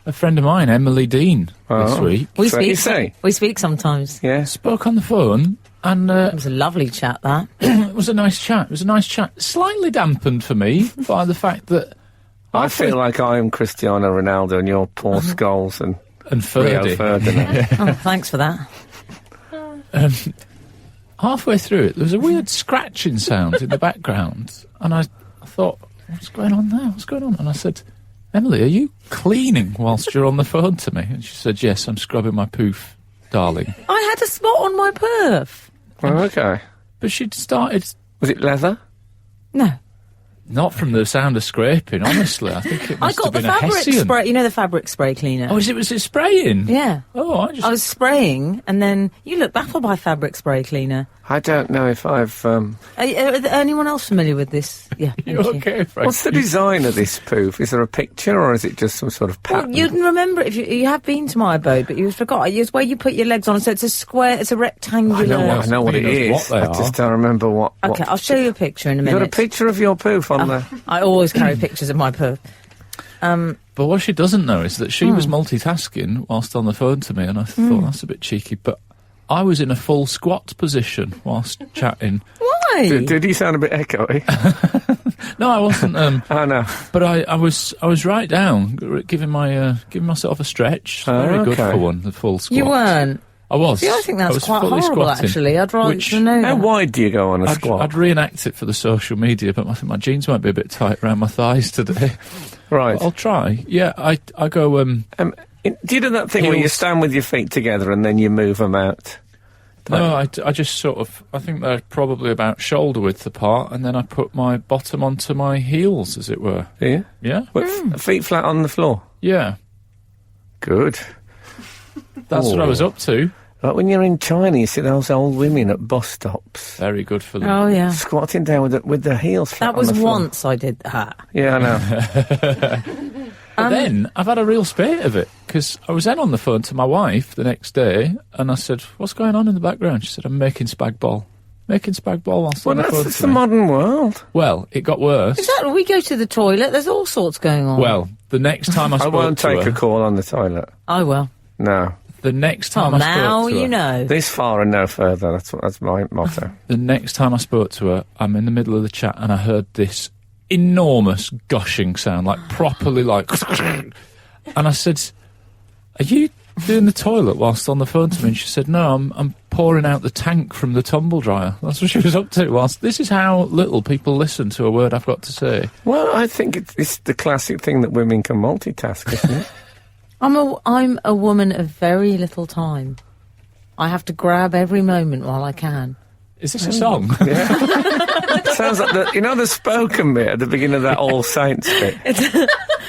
a friend of mine, Emily Dean, this week. So you say? We speak sometimes. Yeah. Spoke on the phone, and It was a lovely chat, that. it was a nice chat. It was a nice chat. Slightly dampened for me by the fact that I feel like I am Cristiano Ronaldo and you're Paul Scholes and Rio Ferdy. Ferdinand. Oh, thanks for that. Halfway through it, there was a weird scratching sound in the background, and I thought, what's going on there? What's going on? And I said, Emily, are you cleaning whilst you're on the phone to me? And she said, yes, I'm scrubbing my poof, darling. I had a spot on my perf. Oh, okay. But she'd started, Was it leather? No. not from the sound of scraping, honestly. I think it I must got have the been a fabric Hessian. spray. You know the fabric spray cleaner? Oh, was it spraying? Yeah. Oh, I was spraying, and then you look baffled by fabric spray cleaner. I don't know if I've... Are anyone else familiar with this? Yeah. You thank you. okay, Frank? What's the design of this poof? Is there a picture or is it just some sort of Well, pattern? you can remember it if you have been to my abode, but you forgot. It's where you put your legs on. So it's a square. It's a rectangular. I know what it He knows is. what they I just are. don't remember what... Okay, I'll show you a picture in a You minute. got a picture of your poof on there? I always carry pictures of my poo. But what she doesn't know is that she was multitasking whilst on the phone to me, and I thought, that's a bit cheeky, but I was in a full squat position whilst chatting. Why? Did he sound a bit echoey? No, I wasn't, Oh, no. but I was right down, giving myself a stretch. Very good okay. for one, the full squat. You weren't. I was. See, I think I that's was quite fully horrible, squatting, actually. I'd rather which know How that. wide do you go on a squat? I'd reenact it for the social media, but I think my jeans might be a bit tight around my thighs today. Right. But I'll try. Yeah, I go, Do you do that thing where you Heels. stand with your feet together and then you move them out? no, I just sort of, I think they're probably about shoulder width apart, and then I put my bottom onto my heels, as it were. Do you? Yeah? Feet flat on the floor? Yeah. Good. That's what I was up to. Like when you're in China, you see those old women at bus stops Very good for them. Oh, yeah. squatting down with their heels flat That was on the floor. once I did that. Yeah, I know. But then I've had a real spate of it, because I was then on the phone to my wife the next day, and I said, what's going on in the background? She said, I'm making spag bol. making spag bol whilst on the phone That's to the me. modern world. Well, it got worse. Exactly. We go to the toilet. There's all sorts going on. Well, the next time I I spoke won't to take her... a call on the toilet. I will. No. The next time Oh, I now spoke to her... you know. This far and no further. That's my motto. The next time I spoke to her, I'm in the middle of the chat and I heard this enormous gushing sound, like properly like... and I said, are you doing the toilet whilst on the phone to me? And she said, no, I'm pouring out the tank from the tumble dryer. That's what she was up to whilst... This is how little people listen to a word I've got to say. Well, I think it's the classic thing that women can multitask, isn't it? I'm a woman of very little time. I have to grab every moment while I can. Is this a song? Sounds like the spoken bit at the beginning of that All Saints bit.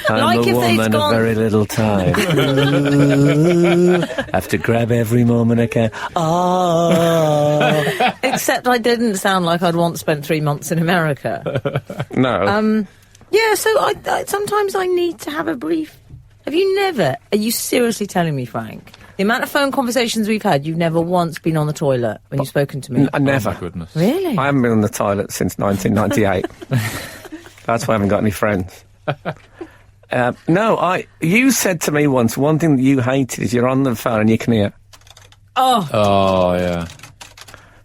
I'm Like a if they'd woman of gone- very little time. Ooh, have to grab every moment I can. Oh. Except I didn't sound like I'd once spent 3 months in America. No. Yeah, so I sometimes I need to have a brief... Have you never... Are you seriously telling me, Frank? The amount of phone conversations we've had, you've never once been on the toilet when you've spoken to me? Never. Oh, my goodness. Really? I haven't been on the toilet since 1998. That's why I haven't got any friends. No, you said to me once, one thing that you hated is you're on the phone and you can hear. Oh, yeah.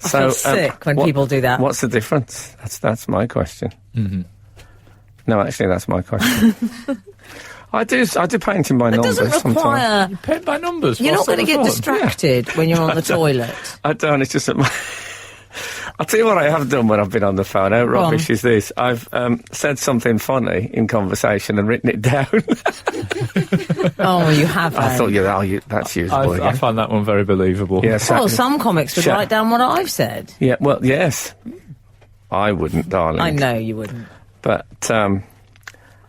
I feel sick when people do that. What's the difference? That's my question. Mm-hmm. No, actually, that's my question. I do painting by It numbers doesn't sometimes. require... Paid by numbers. You're not whilst on going to the get phone. distracted when you're on the toilet. I don't. It's just that I'll tell you what I have done when I've been on the phone. How rubbish is this? I've said something funny in conversation and written it down. Oh, you have. I thought, that's usable I again. find that one very believable. Yes. Well, some comics would write down what I've said. Yeah, well, yes. I wouldn't, darling. I know you wouldn't. But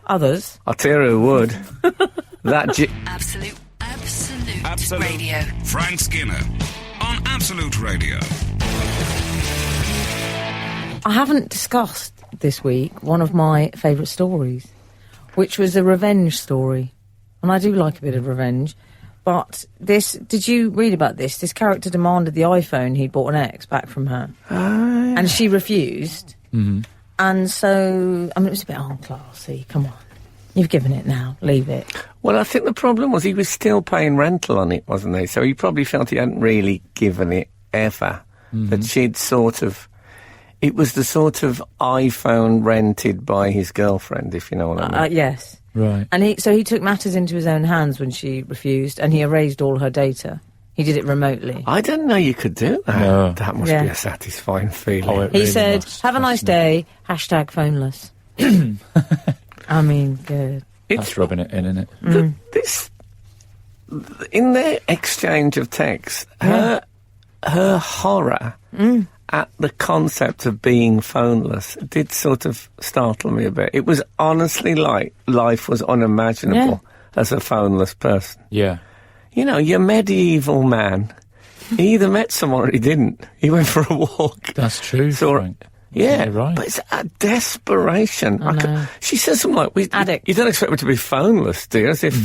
Others. I'll tell you who would. Absolute Absolute Radio. Frank Skinner on Absolute Radio. I haven't discussed this week one of my favourite stories, which was a revenge story. And I do like a bit of revenge. But did you read about this? This character demanded the iPhone he'd bought an ex back from her. And she refused. Mm-hmm. And so, it was a bit unclassy. Come on. You've given it now. Leave it. Well, I think the problem was he was still paying rental on it, wasn't he? So he probably felt he hadn't really given it ever. Mm-hmm. That she'd it was the sort of iPhone rented by his girlfriend, if you know what I mean. Yes. Right. And he took matters into his own hands when she refused, and he erased all her data. He did it remotely. I didn't know you could do that. No. That must be a satisfying feeling. Oh, it He really said, must. have a nice day, #phoneless. I mean, good. That's rubbing it in, isn't it? In their exchange of texts, her horror at the concept of being phoneless did sort of startle me a bit. It was honestly like life was unimaginable as a phoneless person. Yeah. You know, your medieval man, he either met someone or he didn't. He went for a walk. That's true, Frank. Yeah, right. But it's a desperation. I know. She says something like, Addict. you don't expect me to be phoneless, do you? As if,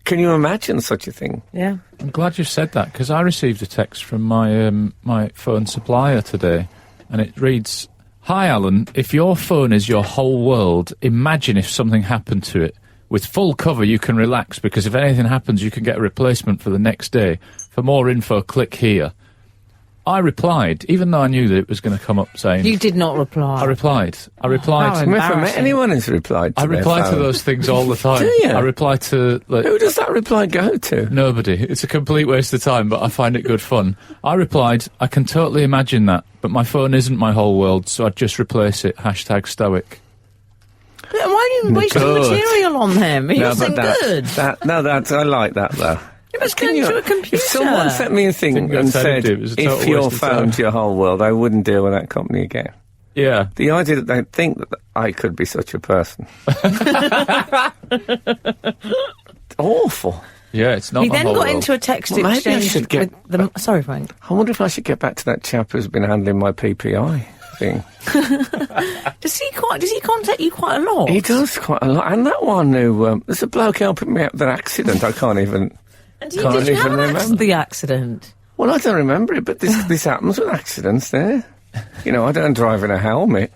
can you imagine such a thing? Yeah. I'm glad you said that, because I received a text from my my phone supplier today, and it reads, "Hi Alan, if your phone is your whole world, imagine if something happened to it. With full cover you can relax, because if anything happens you can get a replacement for the next day. For more info, click here." I replied, even though I knew that it was going to come up saying... You did not reply. I replied. how I've never met embarrassing. anyone who's replied to I their reply to phone. those things all the time. Do you? I reply to... Like, Who does that reply go to? nobody. It's a complete waste of time, but I find it good fun. I replied, I can totally imagine that, but my phone isn't my whole world, so I'd just replace it. #stoic. Why are you wasting Good. material on them? He wasn't good. I like that though. You must go into a computer. If someone sent me a thing Didn't go and to said, it was a total if your waste of time. phone's your whole world, I wouldn't deal with that company again. Yeah. The idea that they think that I could be such a person. Awful. Yeah, it's not He my then whole got world. into a text Well, maybe I exchange should get- with them. Sorry, Frank. I wonder if I should get back to that chap who's been handling my PPI thing. Does he contact you quite a lot? He does quite a lot. And that one who, there's a bloke helping me out with an accident. I can't even... And Can't did you even have remember. the accident? Well, I don't remember it, but this happens with accidents there. You know, I don't drive in a helmet.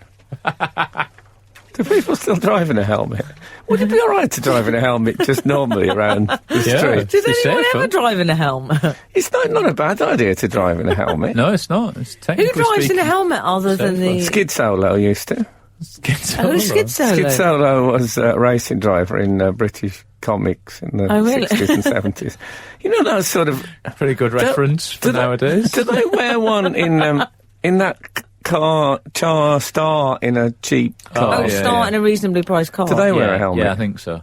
Do people still drive in a helmet? Would it be all right to drive in a helmet just normally around the street? Did It's anyone safer. ever drive in a helmet? It's not a bad idea to drive in a helmet. No, it's not. It's Who technically drives in speaking- a helmet other than the... Skid Solo used to. Skid Who's Skid Solo? Skid Solo was a racing driver in British comics in the Oh, really? 60s and 70s. You know those sort of... Pretty good reference for nowadays. Do they wear one in that car star in a cheap car? Oh, yeah, start yeah. in a reasonably priced car. Do they wear a helmet? Yeah, I think so.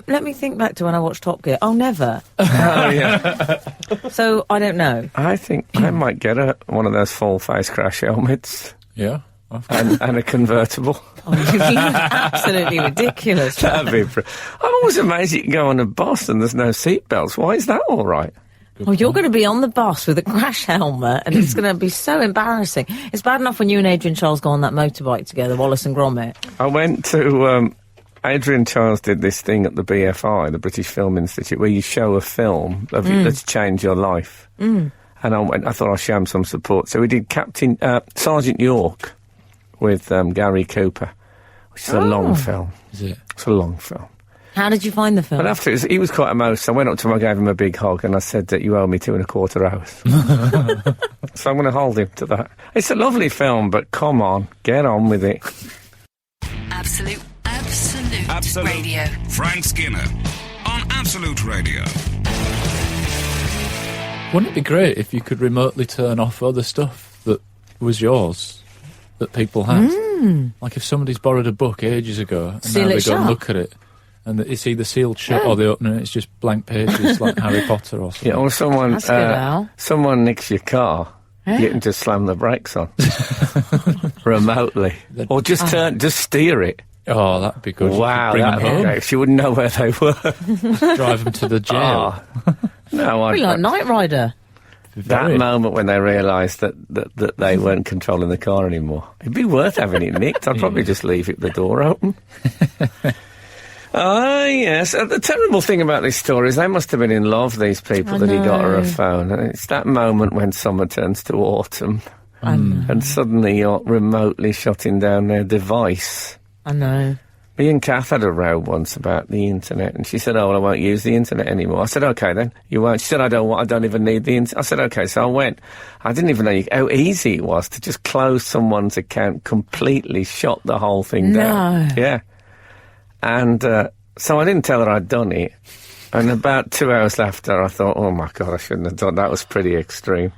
Let me think back to when I watched Top Gear. Oh, never. Oh, yeah. So, I don't know. I think I might get one of those full face crash helmets Yeah. and a convertible. Oh, you're absolutely ridiculous. That'd be. I'm always amazed you can go on a bus and there's no seatbelts. Why is that all right? Oh, you're going to be on the bus with a crash helmet, and it's going to be so embarrassing. It's bad enough when you and Adrian Charles go on that motorbike together, Wallace and Gromit. I went to. Adrian Charles did this thing at the BFI, the British Film Institute, where you show a film that's changed your life. And I thought I'd show him some support. So we did Sergeant York with Gary Cooper, which is a long film. Is it? It's a long film. How did you find the film? But after he was quite emotional. I went up to him, I gave him a big hug, and I said that you owe me 2.25 hours. So I'm going to hold him to that. It's a lovely film, but come on, get on with it. Absolute Radio. Frank Skinner on Absolute Radio. Wouldn't it be great if you could remotely turn off other stuff that was yours, that people had? Like if somebody's borrowed a book ages ago and Seal now it they go and shut. look at it, and it's either sealed shut or they open it and it's just blank pages like Harry Potter or something. Yeah, or That's good, Al. someone nicks your car. You can just slam the brakes on remotely, or just steer it. Oh, that'd be good. Wow, Bring them that'd be home, great. She wouldn't know where they were. drive them to the jail. No, Probably like Knight Rider. that moment when they realised that they weren't controlling the car anymore. It'd be worth having it nicked. I'd probably just leave the door open. Yes. The terrible thing about this story is they must have been in love, these people, that he got her a phone. And it's that moment when summer turns to autumn and suddenly you're remotely shutting down their device. I know. Me and Kath had a row once about the internet, and she said, "Oh, well, I won't use the internet anymore." I said, "Okay, then you won't." She said, "I don't even need the internet." I said, "Okay." So I went. I didn't even know how easy it was to just close someone's account completely, shut the whole thing down. No. Yeah. And so I didn't tell her I'd done it. And about 2 hours after, I thought, "Oh my God, I shouldn't have done that. Was pretty extreme."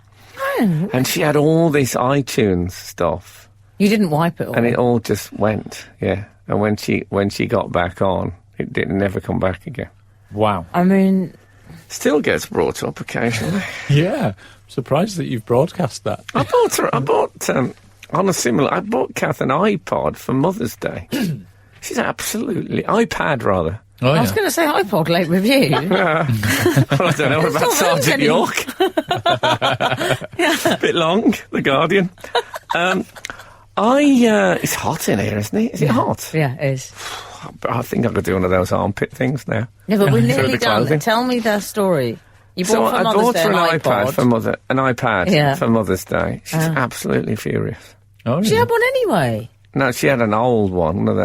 And she had all this iTunes stuff. You didn't wipe it all. And it all just went, yeah. And when she got back on, it didn't never come back again. Wow. I mean... Still gets brought up occasionally. Yeah. I'm surprised that you've broadcast that. I bought Kath an iPod for Mother's Day. She's absolutely... iPad, rather. Oh, I was going to say iPod late with you. Well, I don't know about Sergeant York. A bit long, The Guardian. It's hot in here, isn't it? Is it hot? Yeah, it is. I think I could do one of those armpit things now. Yeah, but we're Through nearly the done. clothing. Tell me the story. You bought So for I Mother's bought Day her an an iPad for Mother's Day. She's absolutely furious. Oh, She yeah. had one anyway. No, she had an old one of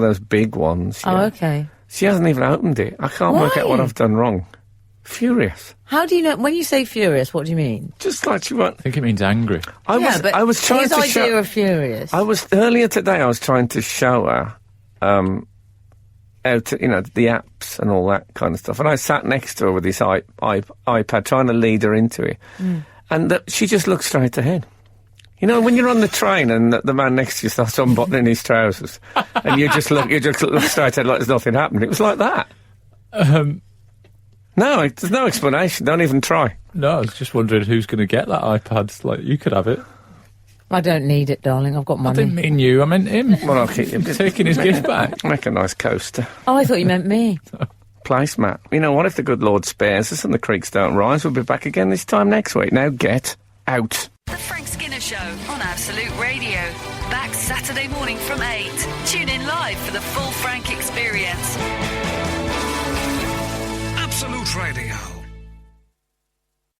those big ones. Oh, yeah. okay. She hasn't even opened it. I can't work out what Why? I've done wrong. Furious. How do you know... When you say furious, what do you mean? Just like she won't... I think it means angry. I was trying his to idea show... of furious. Earlier today, I was trying to show her how to, the apps and all that kind of stuff. And I sat next to her with this iPad, trying to lead her into it. And she just looked straight ahead. You know, when you're on the train and the man next to you starts unbuttoning his trousers, and you just look straight ahead like there's nothing happened. It was like that. No, there's no explanation. Don't even try. No, I was just wondering who's going to get that iPad. Like, you could have it. I don't need it, darling. I've got I money. didn't mean you, I meant him. Well, I'll keep you Taking his gift back. Make a nice coaster. Oh, I thought you meant me. Placemat. You know what? If the good Lord spares us and the creeks don't rise, we'll be back again this time next week. Now get out. The Frank Skinner Show on Absolute Radio. Back Saturday morning from 8. Tune in live for the full Frank experience. Absolute Radio.